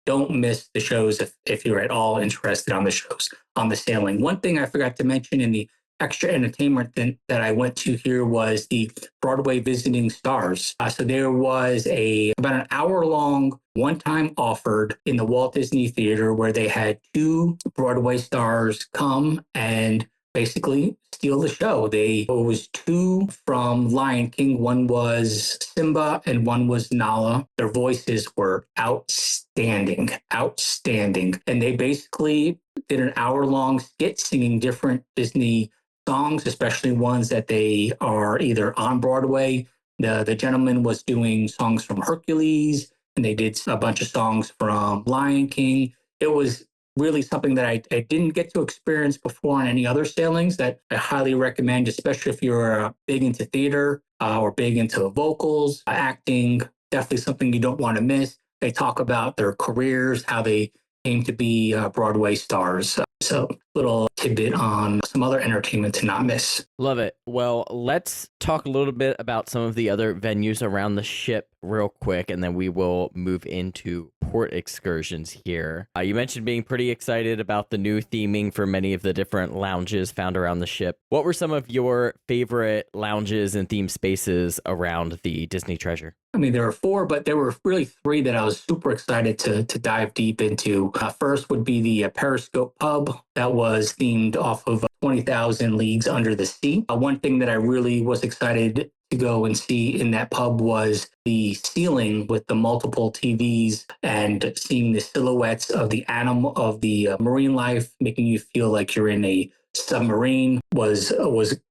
Don't miss the shows if you're at all interested on the shows on the sailing. One thing I forgot to mention in the extra entertainment that I went to here was the Broadway Visiting Stars. So there was about an hour-long one-time offered in the Walt Disney Theater where they had 2 Broadway stars come and basically steal the show. It was 2 from Lion King. One was Simba and one was Nala. Their voices were outstanding. And they basically did an hour-long skit singing different Disney songs, especially ones that they are either on Broadway. The gentleman was doing songs from Hercules, and they did a bunch of songs from Lion King. It was really something that I didn't get to experience before on any other sailings that I highly recommend, especially if you're big into theater or big into vocals, acting. Definitely something you don't want to miss. They talk about their careers, how they came to be Broadway stars. So little tidbit on some other entertainment to not miss. Love it. Well, let's talk a little bit about some of the other venues around the ship real quick, and then we will move into port excursions here. You mentioned being pretty excited about the new theming for many of the different lounges found around the ship. What were some of your favorite lounges and theme spaces around the Disney Treasure? I mean, there were 4, but there were really 3 that I was super excited to dive deep into. First would be the Periscope Pub that was themed off of 20,000 Leagues Under the Sea. One thing that I really was excited to go and see in that pub was the ceiling with the multiple TVs and seeing the silhouettes of the marine life, making you feel like you're in a submarine was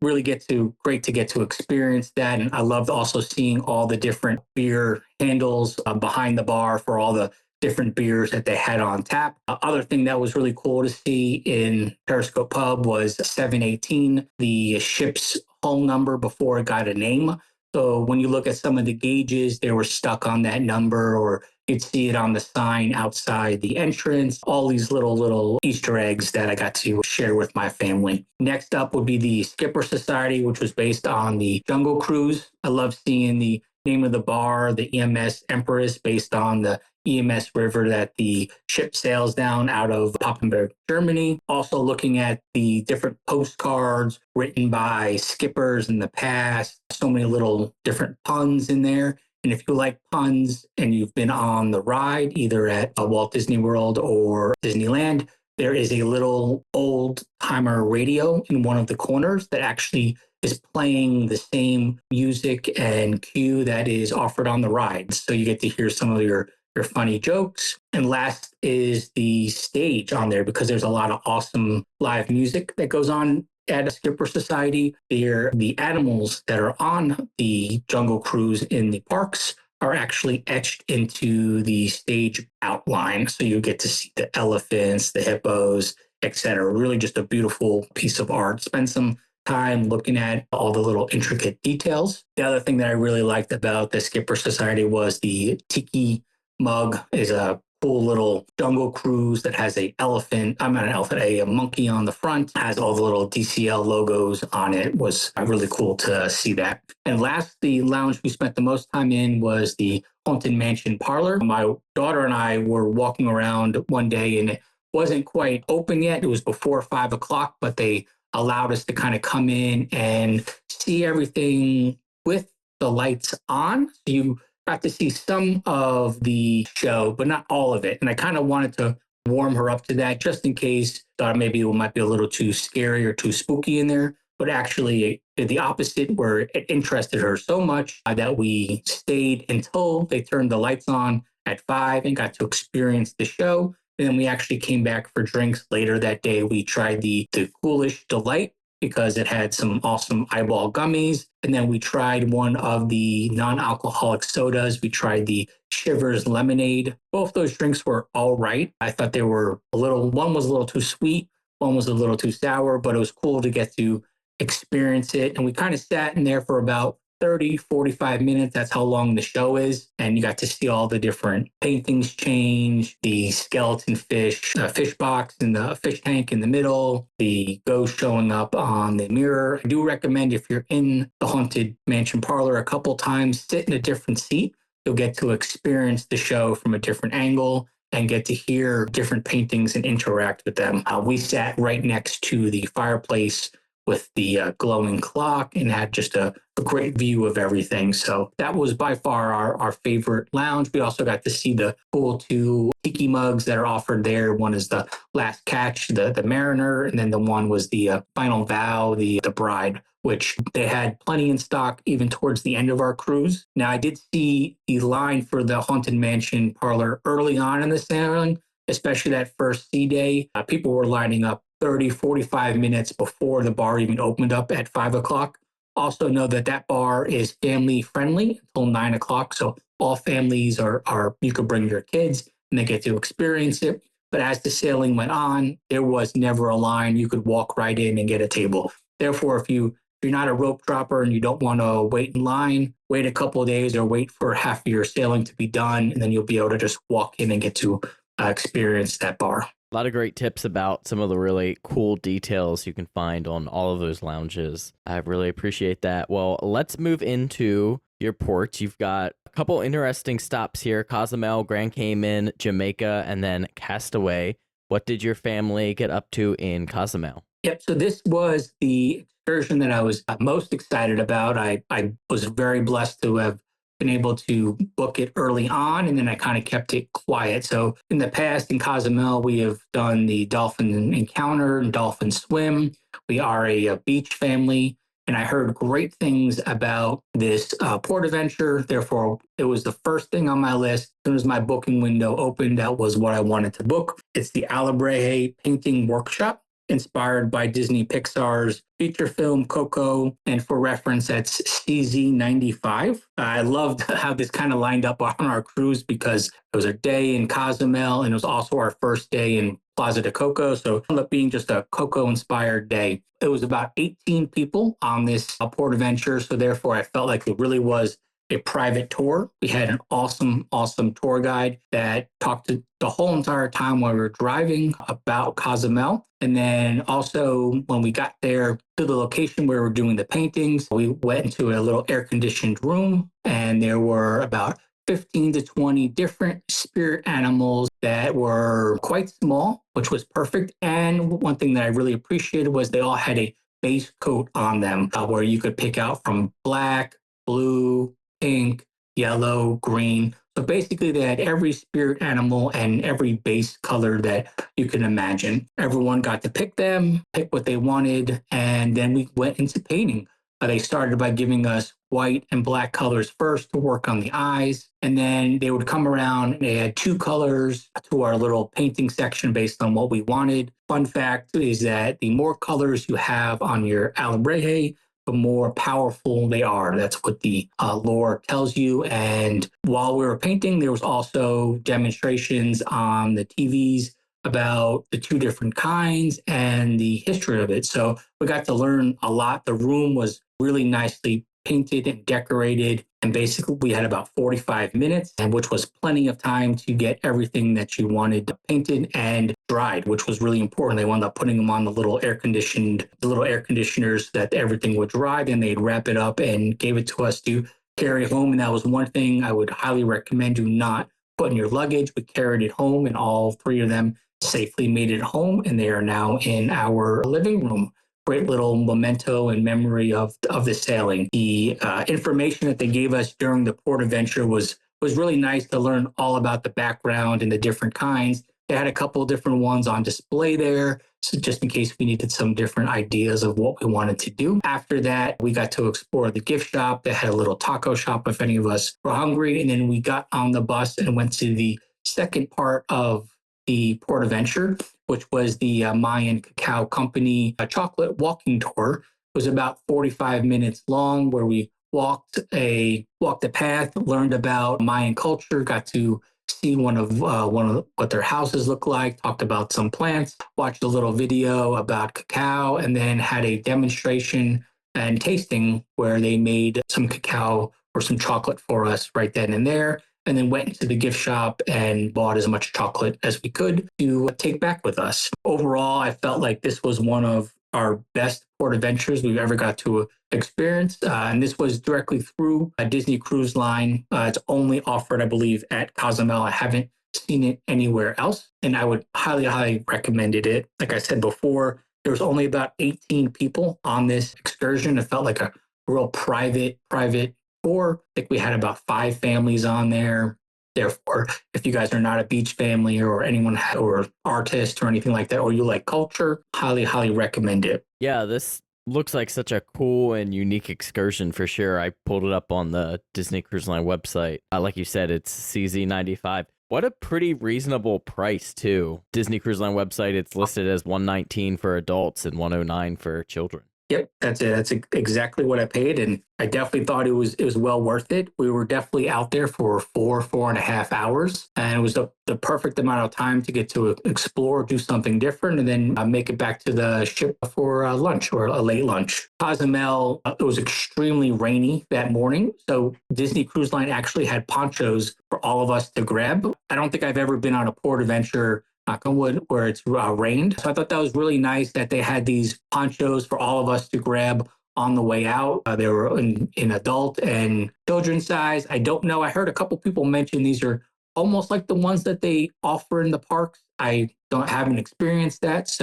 really great to get to experience that. And I loved also seeing all the different beer handles behind the bar for all the different beers that they had on tap. Other thing that was really cool to see in Periscope Pub was 718, the ship's hull number before it got a name. So when you look at some of the gauges, they were stuck on that number, or you'd see it on the sign outside the entrance. All these little Easter eggs that I got to share with my family. Next up would be the Skipper Society, which was based on the Jungle Cruise. I love seeing the name of the bar, the EMS Empress, based on the EMS river that the ship sails down out of Papenburg, Germany. Also looking at the different postcards written by skippers in the past. So many little different puns in there. And if you like puns and you've been on the ride, either at Walt Disney World or Disneyland, there is a little old timer radio in one of the corners that actually is playing the same music and cue that is offered on the rides. So you get to hear some of your funny jokes. And last is the stage on there, because there's a lot of awesome live music that goes on at a Skipper Society. The animals that are on the Jungle Cruise in the parks are actually etched into the stage outline. So you get to see the elephants, the hippos, etc. Really just a beautiful piece of art. Spend some time looking at all the little intricate details. The other thing that I really liked about the Skipper Society was the tiki mug. Is a cool little jungle cruise that has a monkey on the front, has all the little DCL logos on it. Was really cool to see that. And last, the lounge we spent the most time in was the Haunted Mansion Parlor. My daughter and I were walking around one day and it wasn't quite open yet. It was before 5 o'clock, but they allowed us to kind of come in and see everything with the lights on. So you got to see some of the show, but not all of it. And I kind of wanted to warm her up to that, just in case thought maybe it might be a little too scary or too spooky in there. But actually, it did the opposite, where it interested her so much that we stayed until they turned the lights on at 5 and got to experience the show. And then we actually came back for drinks later that day. We tried the Ghoulish Delight, because it had some awesome eyeball gummies. And then we tried one of the non-alcoholic sodas. We tried the Shivers Lemonade. Both those drinks were all right. I thought they were one was a little too sweet, one was a little too sour, but it was cool to get to experience it. And we kind of sat in there for about 30, 45 minutes. That's how long the show is. And you got to see all the different paintings change, the skeleton fish box and the fish tank in the middle, the ghost showing up on the mirror. I do recommend, if you're in the Haunted Mansion Parlor a couple times, sit in a different seat. You'll get to experience the show from a different angle and get to hear different paintings and interact with them. We sat right next to the fireplace with the glowing clock and had just a great view of everything. So that was by far our favorite lounge. We also got to see the cool 2 tiki mugs that are offered there. One is the Last Catch, the Mariner, and then the one was the Final Vow, the Bride, which they had plenty in stock even towards the end of our cruise. Now, I did see the line for the Haunted Mansion Parlor early on in the sailing, especially that first sea day. People were lining up 30, 45 minutes before the bar even opened up at 5 o'clock. Also know that bar is family friendly until 9 o'clock. So all families are you could bring your kids and they get to experience it. But as the sailing went on, there was never a line. You could walk right in and get a table. Therefore, if you're not a rope dropper and you don't want to wait in line, wait a couple of days or wait for half of your sailing to be done, and then you'll be able to just walk in and get to experience that bar. A lot of great tips about some of the really cool details you can find on all of those lounges. I really appreciate that. Well, let's move into your ports. You've got a couple interesting stops here: Cozumel, Grand Cayman, Jamaica, and then Castaway. What did your family get up to in Cozumel? Yep. So this was the excursion that I was most excited about. I was very blessed to have been able to book it early on, and then I kind of kept it quiet. So in the past in Cozumel, we have done the dolphin encounter and dolphin swim. We are a beach family, and I heard great things about this port adventure. Therefore, it was the first thing on my list. As soon as my booking window opened, that was what I wanted to book. It's the Alebrije painting workshop. inspired by Disney Pixar's feature film Coco. And for reference, that's CZ95. I loved how this kind of lined up on our cruise because it was a day in Cozumel and it was also our first day in Plaza de Coco. So it ended up being just a Coco inspired day. It was about 18 people on this port adventure. So therefore, I felt like it really was a private tour. We had an awesome tour guide that talked to the whole entire time while we were driving about Cozumel. And then also when we got there to the location where we were doing the paintings, we went into a little air conditioned room and there were about 15 to 20 different spirit animals that were quite small, which was perfect. And one thing that I really appreciated was they all had a base coat on them where you could pick out from black, blue, pink, yellow, green. So basically they had every spirit animal and every base color that you can imagine. Everyone got to pick them, pick what they wanted, and then we went into painting. They started by giving us white and black colors first to work on the eyes. And then they would come around and they had two colors to our little painting section based on what we wanted. Fun fact is that the more colors you have on your Alebrije, the more powerful they are. That's what the lore tells you. And while we were painting, there was also demonstrations on the TVs about the two different kinds and the history of it. So we got to learn a lot. The room was really nicely painted and decorated. And basically we had about 45 minutes, and which was plenty of time to get everything that you wanted painted and dried, which was really important. They wound up putting them on the little air conditioners that everything would dry. Then they'd wrap it up and gave it to us to carry home. And that was one thing I would highly recommend do not put in your luggage. We carried it home and all three of them safely made it home, and they are now in our living room. Great little memento and memory of the sailing. The information that they gave us during the port adventure was really nice to learn all about the background and the different kinds. They had a couple of different ones on display there, so just in case we needed some different ideas of what we wanted to do. After that, we got to explore the gift shop. They had a little taco shop if any of us were hungry, and then we got on the bus and went to the second part of the port adventure, which was the Mayan Cacao Company chocolate walking tour. It was about 45 minutes long, where we walked a path, learned about Mayan culture, got to see one of what their houses look like, talked about some plants, watched a little video about cacao, and then had a demonstration and tasting where they made some cacao or some chocolate for us right then and there. And then went into the gift shop and bought as much chocolate as we could to take back with us. Overall, I felt like this was one of our best port adventures we've ever got to experience. And this was directly through a Disney Cruise Line. It's only offered, I believe, at Cozumel. I haven't seen it anywhere else. And I would highly recommend it. Like I said before, there was only about 18 people on this excursion. It felt like a real private tour. I think we had about 5 families on there. Therefore, if you guys are not a beach family or anyone or artist or anything like that, or you like culture, highly recommend it. Yeah, this looks like such a cool and unique excursion for sure. I pulled it up on the Disney Cruise Line website. Like you said, it's CZ95. What a pretty reasonable price too. Disney Cruise Line website, it's listed as $119 for adults and $109 for children. Yep, that's it. That's exactly what I paid, and I definitely thought it was well worth it. We were definitely out there for 4.5 hours, and it was the perfect amount of time to get to explore, do something different, and then make it back to the ship for lunch or a late lunch. Cozumel, it was extremely rainy that morning, so Disney Cruise Line actually had ponchos for all of us to grab. I don't think I've ever been on a port adventure, knock on wood, where it's rained. So I thought that was really nice that they had these ponchos for all of us to grab on the way out. They were in adult and children's size. I don't know. I heard a couple people mention these are almost like the ones that they offer in the parks. I haven't experienced that.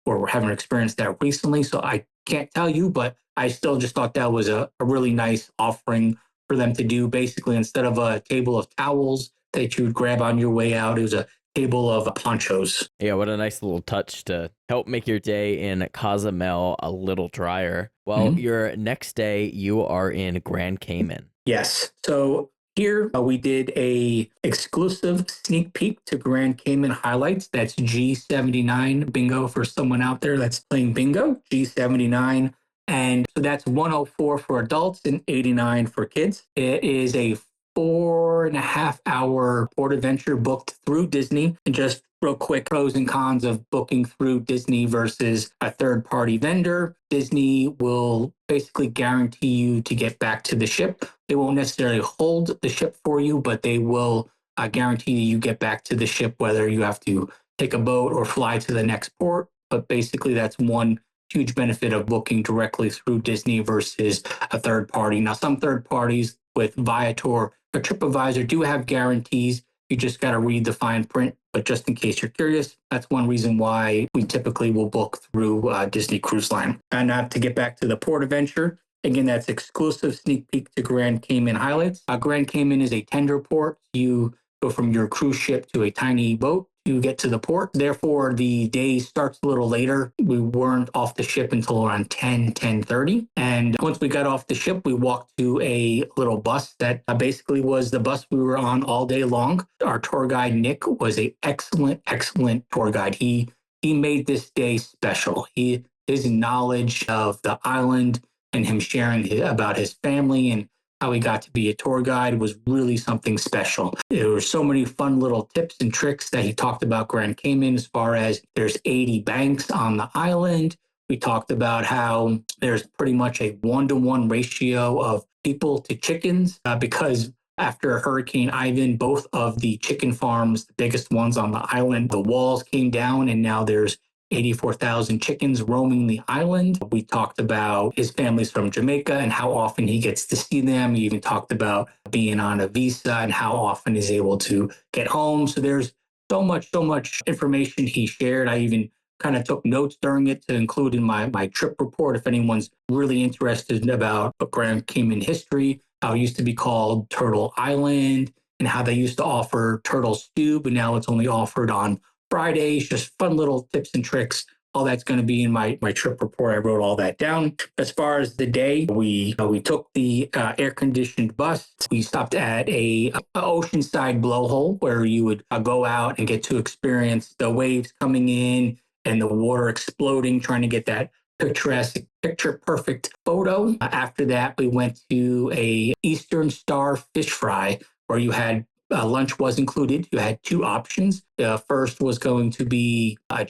Or haven't experienced that recently. So I can't tell you, but I still just thought that was a really nice offering for them to do. Basically, instead of a table of towels that you would grab on your way out, it was a table of ponchos. Yeah, what a nice little touch to help make your day in Cozumel a little drier. Well, your next day, you are in Grand Cayman. Yes. So Here, we did a exclusive sneak peek to Grand Cayman highlights. That's G79 bingo for someone out there that's playing bingo, G79. And so that's 104 for adults and 89 for kids. It is a 4.5 hour port adventure booked through Disney. And just real quick, pros and cons of booking through Disney versus a third party vendor. Disney will basically guarantee you to get back to the ship. They won't necessarily hold the ship for you, but they will guarantee you get back to the ship, whether you have to take a boat or fly to the next port. But basically, that's one huge benefit of booking directly through Disney versus a third party. Now, some third parties with Viator or TripAdvisor do have guarantees. You just got to read the fine print. But just in case you're curious, that's one reason why we typically will book through Disney Cruise Line. And to get back to the port adventure, again, that's exclusive sneak peek to Grand Cayman highlights. Grand Cayman is a tender port. You go from your cruise ship to a tiny boat to get to the port. Therefore, the day starts a little later. We weren't off the ship until around 10:30. And once we got off the ship, we walked to a little bus that basically was the bus we were on all day long. Our tour guide, Nick, was an excellent tour guide. He made this day special. His knowledge of the island and him sharing about his family and how he got to be a tour guide was really something special. There were so many fun little tips and tricks that he talked about Grand Cayman, as far as there's 80 banks on the island. We talked about how there's pretty much a 1-to-1 ratio of people to chickens because after Hurricane Ivan, both of the chicken farms, the biggest ones on the island, the walls came down and now there's 84,000 chickens roaming the island. We talked about his family's from Jamaica and how often he gets to see them. He even talked about being on a visa and how often he's able to get home. So there's so much information he shared. I even kind of took notes during it to include in my trip report if anyone's really interested about Grand Cayman history, how it used to be called Turtle Island and how they used to offer turtle stew, but now it's only offered on Fridays, just fun little tips and tricks. All that's going to be in my trip report. I wrote all that down. As far as the day, we took the air-conditioned bus. We stopped at a oceanside blowhole where you would go out and get to experience the waves coming in and the water exploding, trying to get that picture-perfect photo. After that, we went to a Eastern Star fish fry where you had lunch was included. You had two options. The first was going to be a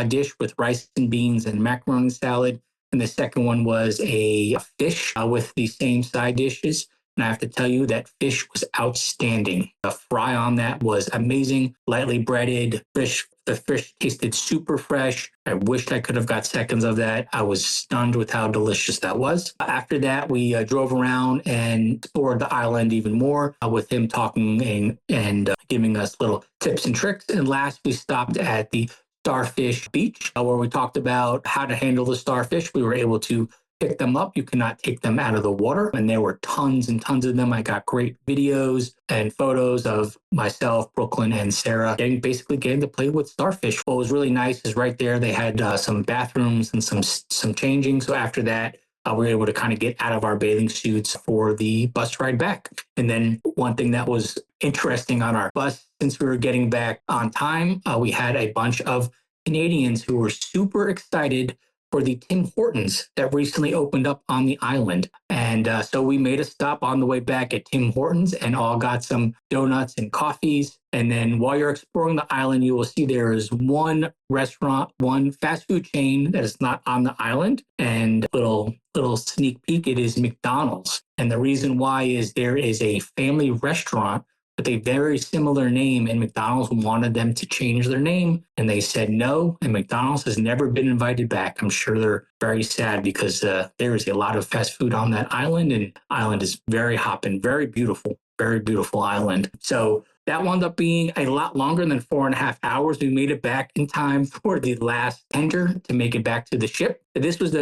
dish with rice and beans and macaroni salad. And the second one was a fish with the same side dishes. And I have to tell you that fish was outstanding. The fry on that was amazing, lightly breaded fish. The fish tasted super fresh. I wished I could have got seconds of that. I was stunned with how delicious that was. After that, we drove around and explored the island even more with him talking and giving us little tips and tricks. And last, we stopped at the Starfish Beach where we talked about how to handle the starfish. We were able to pick them up. You cannot take them out of the water. And there were tons and tons of them. I got great videos and photos of myself, Brooklyn, and Sarah getting to play with starfish. What was really nice is right there, they had some bathrooms and some changing. So after that, we were able to kind of get out of our bathing suits for the bus ride back. And then one thing that was interesting on our bus, since we were getting back on time, we had a bunch of Canadians who were super excited for the Tim Hortons that recently opened up on the island. And so we made a stop on the way back at Tim Hortons and all got some donuts and coffees. And then while you're exploring the island, you will see there is one restaurant, one fast food chain that is not on the island. And little sneak peek, it is McDonald's. And the reason why is there is a family restaurant with a very similar name, and McDonald's wanted them to change their name, and they said no, and McDonald's has never been invited back. I'm sure they're very sad because there is a lot of fast food on that island, and island is very hopping, very beautiful island. So that wound up being a lot longer than 4.5 hours. We made it back in time for the last tender to make it back to the ship. This was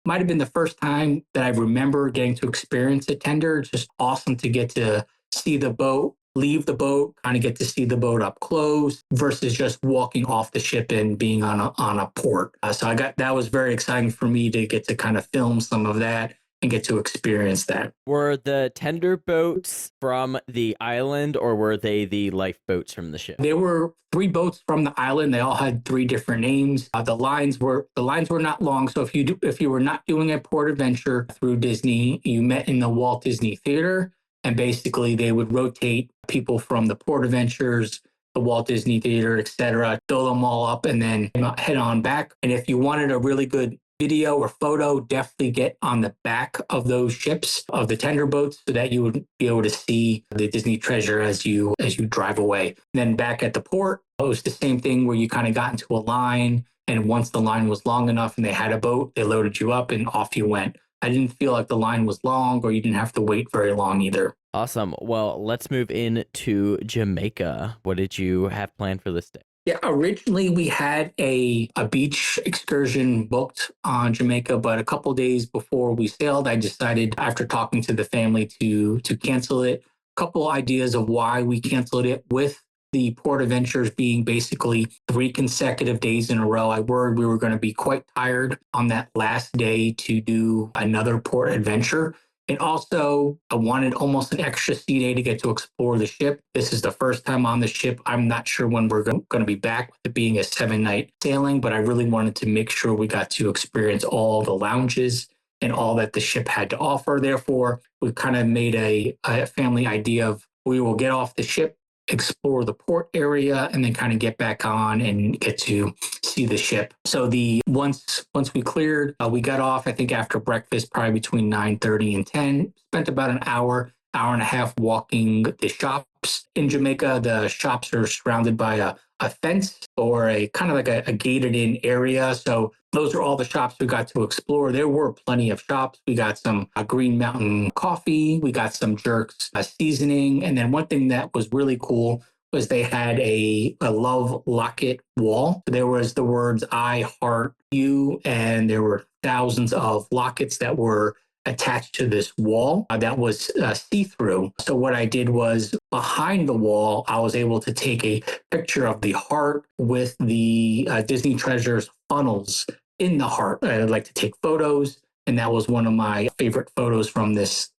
might have been the first time that I remember getting to experience a tender. It's just awesome to get to see the boat, leave the boat, kind of get to see the boat up close versus just walking off the ship and being on a port. So that was very exciting for me to get to kind of film some of that and get to experience that. Were the tender boats from the island, or were they the lifeboats from the ship? There were 3 boats from the island. They all had 3 different names. The lines were not long. So if you were not doing a port adventure through Disney, you met in the Walt Disney Theater, and basically they would rotate people from the port adventures, the Walt Disney Theater, etc., fill them all up, and then head on back. And if you wanted a really good video or photo, definitely get on the back of those ships, of the tender boats, so that you would be able to see the Disney treasure as you drive away. And then back at the port, it was the same thing where you kind of got into a line, and once the line was long enough and they had a boat, they loaded you up and off you went. I didn't feel like the line was long, or you didn't have to wait very long either. Awesome. Well, let's move into Jamaica. What did you have planned for this day? Yeah, originally we had a beach excursion booked on Jamaica, but a couple days before we sailed, I decided, after talking to the family, to cancel it. A couple ideas of why we canceled it, with the port adventures being basically 3 consecutive days in a row. I worried we were going to be quite tired on that last day to do another port adventure. And also, I wanted almost an extra sea day to get to explore the ship. This is the first time on the ship. I'm not sure when we're going to be back, with it being a 7-night sailing, but I really wanted to make sure we got to experience all the lounges and all that the ship had to offer. Therefore, we kind of made a family idea of, we will get off the ship, explore the port area, and then kind of get back on and get to see the ship. So once we cleared, we got off, I think after breakfast, probably between 9:30 and 10, spent about an hour and a half walking the shops. In Jamaica, the shops are surrounded by a fence, or a kind of like a gated in area. So those are all the shops we got to explore. There were plenty of shops. We got some Green Mountain coffee. We got some Jerks seasoning. And then one thing that was really cool was they had a love locket wall. There was the words "I heart you," and there were thousands of lockets that were attached to this wall that was see-through. So what I did was, behind the wall, I was able to take a picture of the heart with the Disney Treasures funnels in the heart. I'd like to take photos, and that was one of my favorite photos from this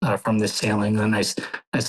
sailing. A nice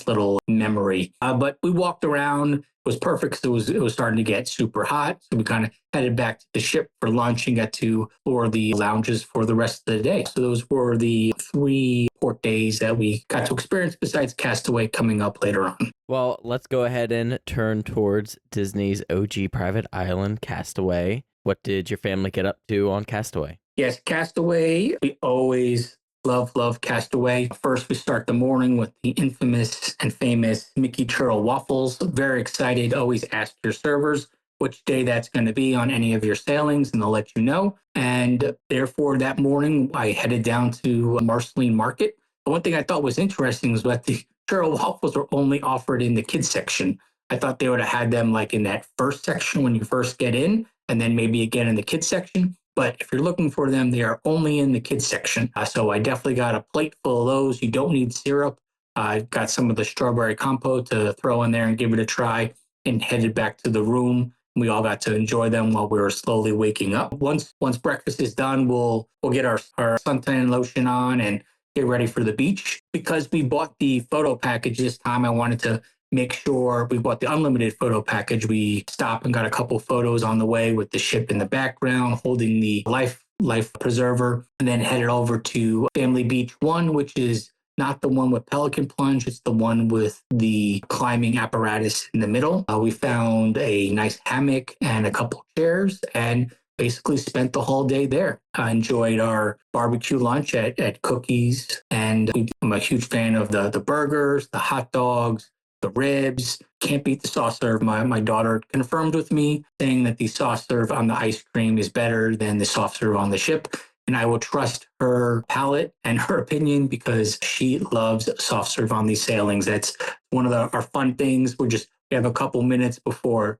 little memory. But we walked around. It was perfect because it was starting to get super hot. So we kind of headed back to the ship for lunch and got to explore the lounges for the rest of the day. So those were the 3 port days that we got to experience, besides Castaway coming up later on. Well, let's go ahead and turn towards Disney's OG private island, Castaway. What did your family get up to on Castaway? Yes, Castaway. We always love Castaway. First, we start the morning with the infamous and famous Mickey Churro waffles. Very excited. Always ask your servers which day that's going to be on any of your sailings, and they'll let you know. And therefore, that morning, I headed down to Marceline Market. The one thing I thought was interesting was that the churro waffles were only offered in the kids section. I thought they would have had them like in that first section when you first get in, and then maybe again in the kids section. But if you're looking for them, they are only in the kids section. So I definitely got a plate full of those. You don't need syrup. I got some of the strawberry compote to throw in there and give it a try, and headed back to the room. We all got to enjoy them while we were slowly waking up. Once breakfast is done, we'll get our suntan lotion on and get ready for the beach. Because we bought the photo package this time, I wanted to make sure we bought the unlimited photo package. We stopped and got a couple photos on the way with the ship in the background, holding the life preserver, and then headed over to Family Beach 1, which is not the one with Pelican Plunge. It's the one with the climbing apparatus in the middle. We found a nice hammock and a couple chairs, and basically spent the whole day there. I enjoyed our barbecue lunch at Cookies, and I'm a huge fan of the burgers, the hot dogs, the ribs. Can't beat the soft serve. My daughter confirmed with me, saying that the soft serve on the ice cream is better than the soft serve on the ship. And I will trust her palate and her opinion, because she loves soft serve on these sailings. That's one of our fun things. We have a couple minutes before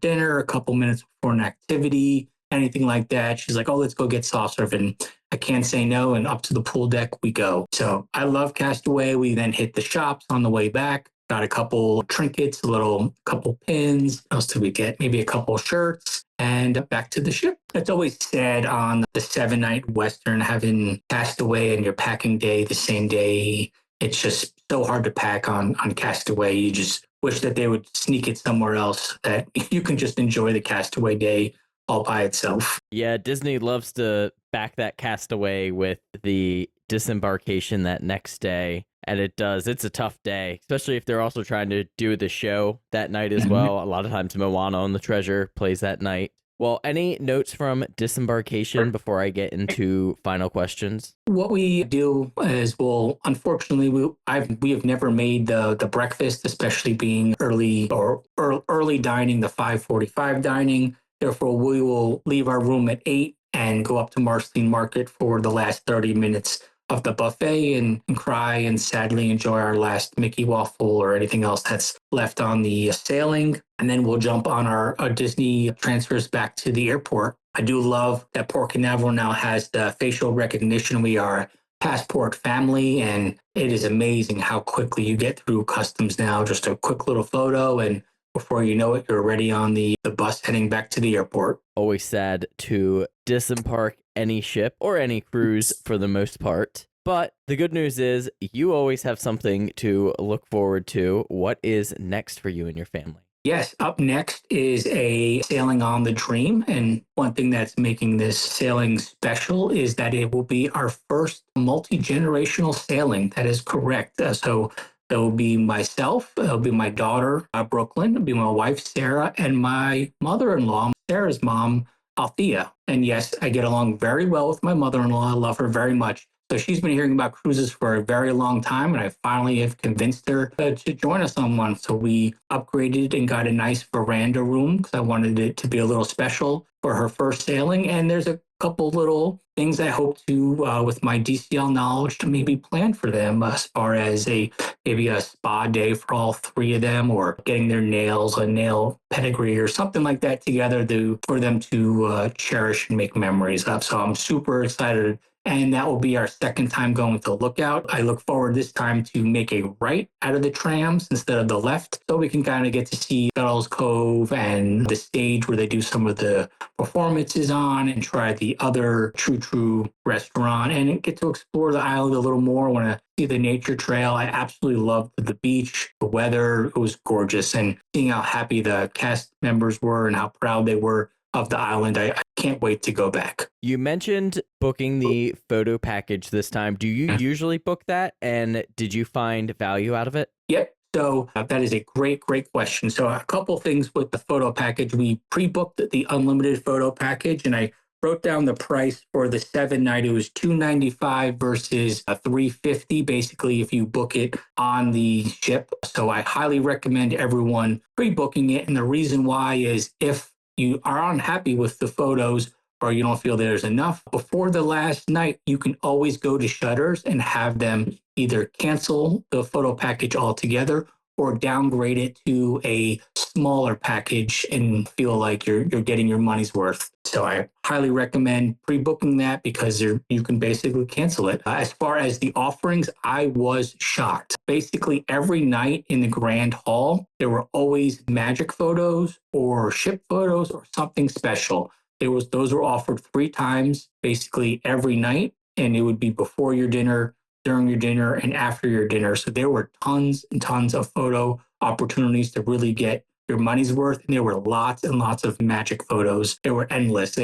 dinner, a couple minutes before an activity, anything like that. She's like, "Oh, let's go get soft serve." And I can't say no. And up to the pool deck we go. So I love Castaway. We then hit the shops on the way back. got a couple trinkets, a couple pins. What else did we get? Maybe a couple shirts. And back to the ship. It's always sad on the 7-night Western having Castaway and your packing day the same day. It's just so hard to pack on Castaway. You just wish that they would sneak it somewhere else, that you can just enjoy the Castaway day all by itself. Yeah, Disney loves to back that Castaway with the disembarkation that next day. And it's a tough day, especially if they're also trying to do the show that night as well. A lot of times Moana and the Treasure plays that night. Well, any notes from disembarkation before I get into final questions? What we do is, well, unfortunately, we have never made the breakfast, especially being early dining, the 5:45 dining. Therefore, we will leave our room at 8 and go up to Marceline Market for the last 30 minutes of the buffet and cry and sadly enjoy our last Mickey waffle or anything else that's left on the sailing. And then we'll jump on our Disney transfers back to the airport. I do love that Port Canaveral now has the facial recognition. We are a passport family, and it is amazing how quickly you get through customs now. Just a quick little photo, and before you know it, you're already on the bus heading back to the airport. Always sad to disembark any ship or any cruise for the most part. But the good news is you always have something to look forward to. What is next for you and your family? Yes, up next is a sailing on the Dream. And one thing that's making this sailing special is that it will be our first multi-generational sailing. That is correct. So it will be myself, it'll be my daughter, Brooklyn, it'll be my wife, Sarah, and my mother-in-law, Sarah's mom, Althea. And yes, I get along very well with my mother-in-law. I love her very much. So she's been hearing about cruises for a very long time, and I finally have convinced her to join us on one. So we upgraded and got a nice veranda room because I wanted it to be a little special for her first sailing. And there's a couple little things I hope to, with my DCL knowledge, to maybe plan for them as far as maybe a spa day for all three of them, or getting their nails, a nail pedigree or something like that together for them to cherish and make memories of. So I'm super excited. And that will be our second time going to Lookout. I look forward this time to make a right out of the trams instead of the left, so we can kind of get to see Bells Cove and the stage where they do some of the performances on, and try the other True restaurant and get to explore the island a little more. I want to see the nature trail. I absolutely loved the beach, the weather. It was gorgeous. And seeing how happy the cast members were and how proud they were of the island, I can't wait to go back. You mentioned booking the photo package this time. Do you usually book that? And did you find value out of it? Yep. So that is a great question. So a couple things with the photo package. We pre-booked the unlimited photo package, and I wrote down the price for the 7-night. It was $295 versus $350, basically, if you book it on the ship. So I highly recommend everyone pre-booking it. And the reason why is, if you are unhappy with the photos or you don't feel there's enough before the last night, you can always go to Shutters and have them either cancel the photo package altogether or downgrade it to a smaller package and feel like you're getting your money's worth. So I highly recommend pre-booking that, because you can basically cancel it. As far as the offerings, I was shocked. Basically every night in the Grand Hall, there were always magic photos or ship photos or something special. Those were offered 3 times, basically every night, and it would be before your dinner, during your dinner, and after your dinner. So there were tons and tons of photo opportunities to really get your money's worth. And there were lots and lots of magic photos. They were endless.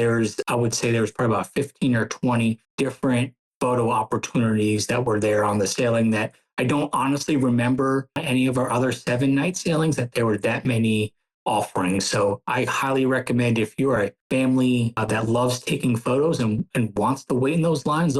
I would say there was probably about 15 or 20 different photo opportunities that were there on the sailing, that I don't honestly remember any of our other 7-night sailings that there were that many offerings. So I highly recommend, if you're a family that loves taking photos and wants to wait in those lines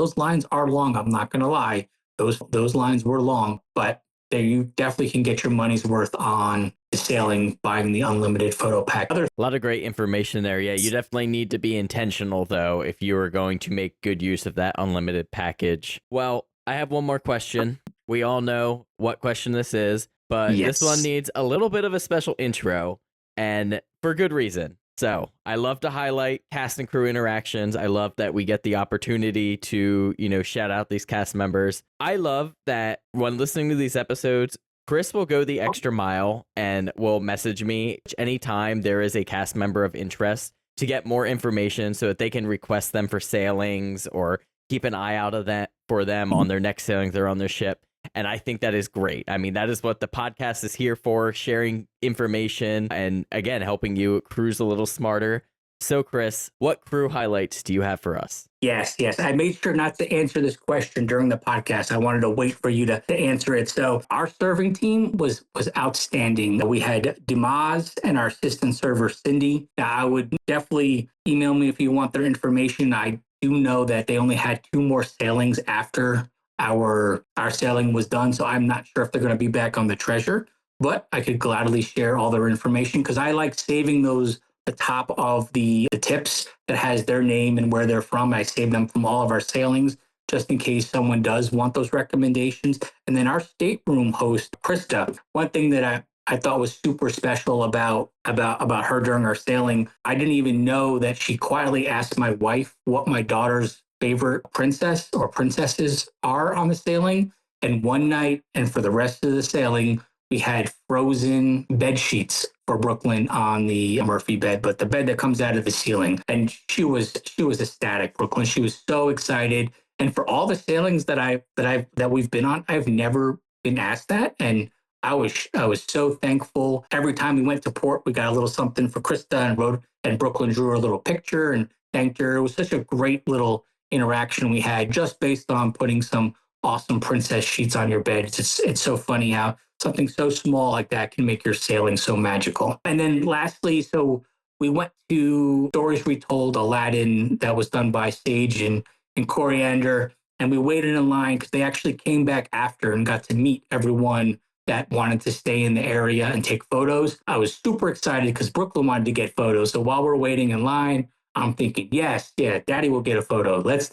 are long. I'm not going to lie. Those lines were long, but there you definitely can get your money's worth on the sailing, buying the unlimited photo pack. A lot of great information there. Yeah, you definitely need to be intentional, though, if you are going to make good use of that unlimited package. Well, I have one more question. We all know what question this is, but Yes. This one needs a little bit of a special intro, and for good reason. So I love to highlight cast and crew interactions. I love that we get the opportunity to, shout out these cast members. I love that when listening to these episodes, Chris will go the extra mile and will message me anytime there is a cast member of interest to get more information so that they can request them for sailings or keep an eye out of that for them on their next sailing they're on their ship. And I think that is great. I mean, that is what the podcast is here for, sharing information and, again, helping you cruise a little smarter. So, Chris, what crew highlights do you have for us? Yes. I made sure not to answer this question during the podcast. I wanted to wait for you to answer it. So our serving team was outstanding. We had Dimas and our assistant server, Cindy. I would definitely email me if you want their information. I do know that they only had 2 more sailings after our sailing was done. So I'm not sure if they're going to be back on the Treasure, but I could gladly share all their information because I like saving the top of the tips that has their name and where they're from. I save them from all of our sailings just in case someone does want those recommendations. And then our stateroom host, Krista, one thing that I thought was super special about her during our sailing, I didn't even know that she quietly asked my wife what my daughter's favorite princess or princesses are on the sailing. And one night and for the rest of the sailing, we had frozen bed sheets for Brooklyn on the Murphy bed, but the bed that comes out of the ceiling. And she was ecstatic, Brooklyn. She was so excited. And for all the sailings that we've been on, I've never been asked that. And I was so thankful. Every time we went to port, we got a little something for Krista and Brooklyn drew her a little picture and thanked her. It was such a great little interaction we had just based on putting some awesome princess sheets on your bed. It's so funny how something so small like that can make your sailing so magical. And then lastly, so we went to Stories Retold Aladdin that was done by Sage and Coriander, and we waited in line because they actually came back after and got to meet everyone that wanted to stay in the area and take photos. I was super excited because Brooklyn wanted to get photos. So while we're waiting in line, I'm thinking, yes, yeah, Daddy will get a photo. Let's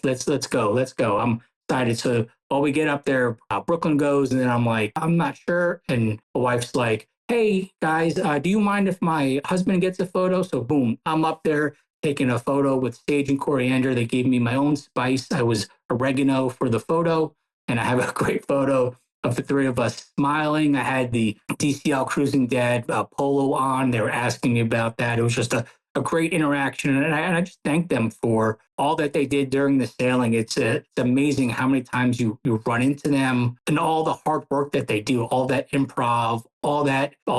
go. I'm excited. So while we get up there, Brooklyn goes, and then I'm like, I'm not sure. And the wife's like, hey guys, do you mind if my husband gets a photo? So boom, I'm up there taking a photo with Sage and Coriander. They gave me my own spice. I was oregano for the photo, and I have a great photo of the 3 of us smiling. I had the DCL Cruising Dad polo on. They were asking me about that. It was just a great interaction. And I just thank them for all that they did during the sailing. It's amazing how many times you run into them and all the hard work that they do, all that improv, all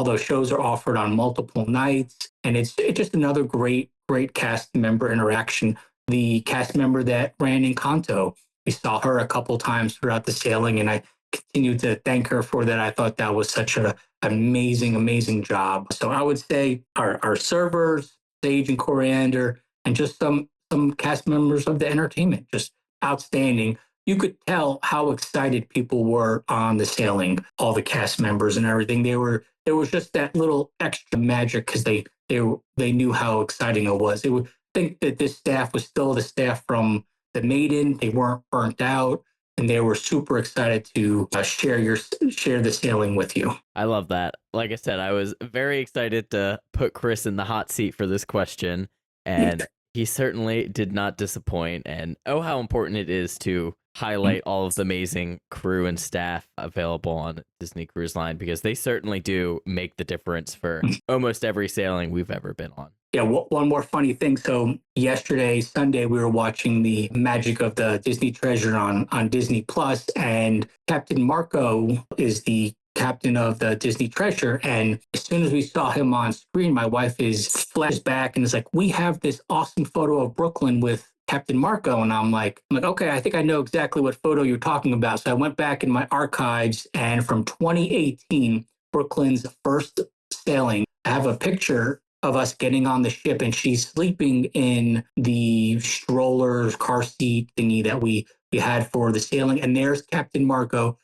those shows are offered on multiple nights. And it's just another great cast member interaction. The cast member that ran Encanto, we saw her a couple times throughout the sailing, and I continue to thank her for that. I thought that was such an amazing job. So I would say our servers, Sage and Coriander, and just some cast members of the entertainment, just outstanding. You could tell how excited people were on the sailing, all the cast members and everything. There was just that little extra magic because they knew how exciting it was. They would think that this staff was still the staff from the Maiden. They weren't burnt out, and they were super excited to share the sailing with you. I love that. Like I said, I was very excited to put Chris in the hot seat for this question, and he certainly did not disappoint. And how important it is to highlight all of the amazing crew and staff available on Disney Cruise Line, because they certainly do make the difference for almost every sailing we've ever been on. Yeah, one more funny thing. So yesterday, Sunday, we were watching the Magic of the Disney Treasure on Disney Plus, and Captain Marco is the captain of the Disney Treasure. And as soon as we saw him on screen, my wife flashed back and is like, we have this awesome photo of Brooklyn with Captain Marco. And I'm like, okay, I think I know exactly what photo you're talking about. So I went back in my archives, and from 2018, Brooklyn's first sailing, I have a picture of us getting on the ship, and she's sleeping in the stroller car seat thingy that we had for the sailing. And there's Captain Marco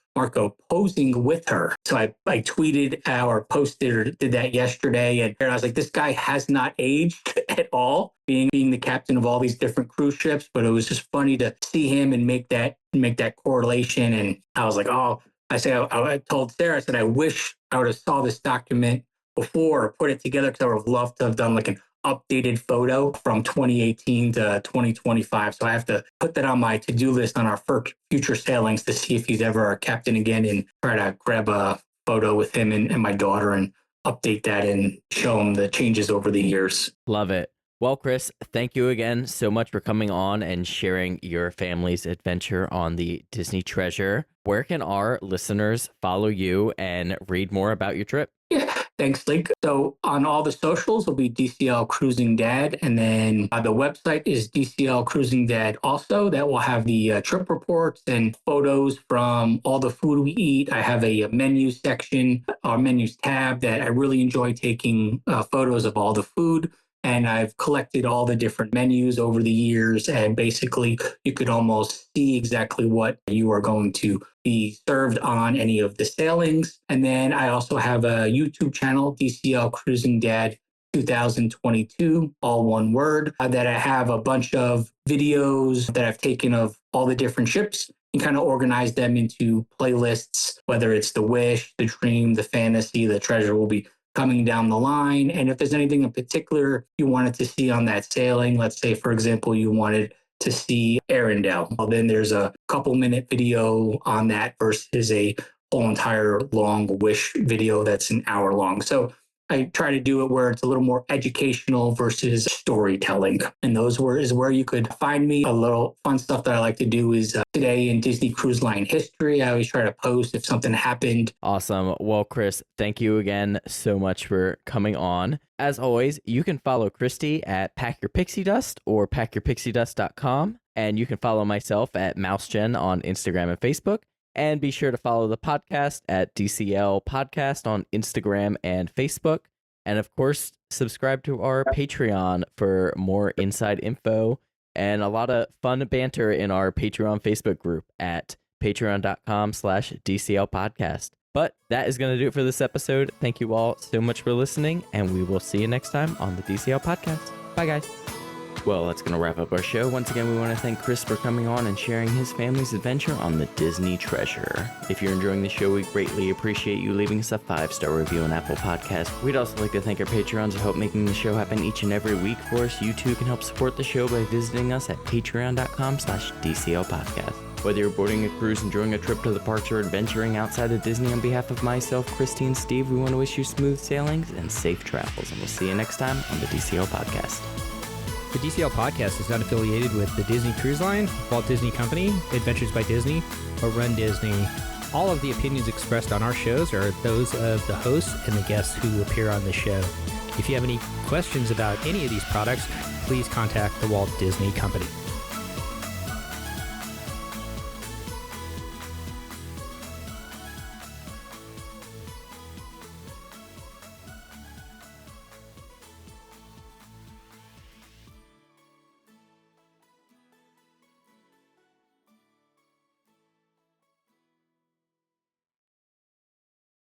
posing with her. So I tweeted or posted or did that yesterday, and I was like, this guy has not aged at all, being the captain of all these different cruise ships. But it was just funny to see him and make that correlation. And I was like, I told Sarah, I said, I wish I would have saw this document before or put it together, because I would have loved to have done like an updated photo from 2018 to 2025. So I have to put that on my to-do list on our future sailings to see if he's ever our captain again and try to grab a photo with him and my daughter and update that and show him the changes over the years. Love it. Well, Chris, thank you again so much for coming on and sharing your family's adventure on the Disney Treasure. Where can our listeners follow you and read more about your trip? Yeah, thanks, Link. So on all the socials will be DCLCruisingDad, and then the website is DCLCruisingDad also. That will have the trip reports and photos from all the food we eat. I have a menu section, our menus tab, that I really enjoy taking photos of all the food. And I've collected all the different menus over the years. And basically, you could almost see exactly what you are going to be served on any of the sailings. And then I also have a YouTube channel, DCL Cruising Dad 2022, all one word, that I have a bunch of videos that I've taken of all the different ships and kind of organized them into playlists, whether it's the Wish, the Dream, the Fantasy, the Treasure will be coming down the line. And if there's anything in particular you wanted to see on that sailing, let's say, for example, you wanted to see Arendelle, well, then there's a couple-minute video on that versus a whole entire long Wish video that's an hour long. So I try to do it where it's a little more educational versus storytelling. And those is where you could find me. A little fun stuff that I like to do is today in Disney Cruise Line history. I always try to post if something happened. Awesome. Well, Chris, thank you again so much for coming on. As always, you can follow Christy at Pack Your Pixie Dust or packyourpixiedust.com. And you can follow myself at MouseGen on Instagram and Facebook. And be sure to follow the podcast at DCL Podcast on Instagram and Facebook. And of course, subscribe to our Patreon for more inside info and a lot of fun banter in our Patreon Facebook group at patreon.com/DCL Podcast. But that is going to do it for this episode. Thank you all so much for listening, and we will see you next time on the DCL Podcast. Bye, guys. Well, that's going to wrap up our show. Once again, we want to thank Chris for coming on and sharing his family's adventure on the Disney Treasure. If you're enjoying the show, we greatly appreciate you leaving us a 5-star review on Apple Podcasts. We'd also like to thank our Patreons who help making the show happen each and every week for us. You too can help support the show by visiting us at patreon.com/DCL Podcast. Whether you're boarding a cruise, enjoying a trip to the parks, or adventuring outside of Disney, on behalf of myself, Christy, and Steve, we want to wish you smooth sailings and safe travels. And we'll see you next time on the DCL Podcast. The DCL Podcast is not affiliated with the Disney Cruise Line, Walt Disney Company, Adventures by Disney, or Run Disney. All of the opinions expressed on our shows are those of the hosts and the guests who appear on the show. If you have any questions about any of these products, please contact the Walt Disney Company.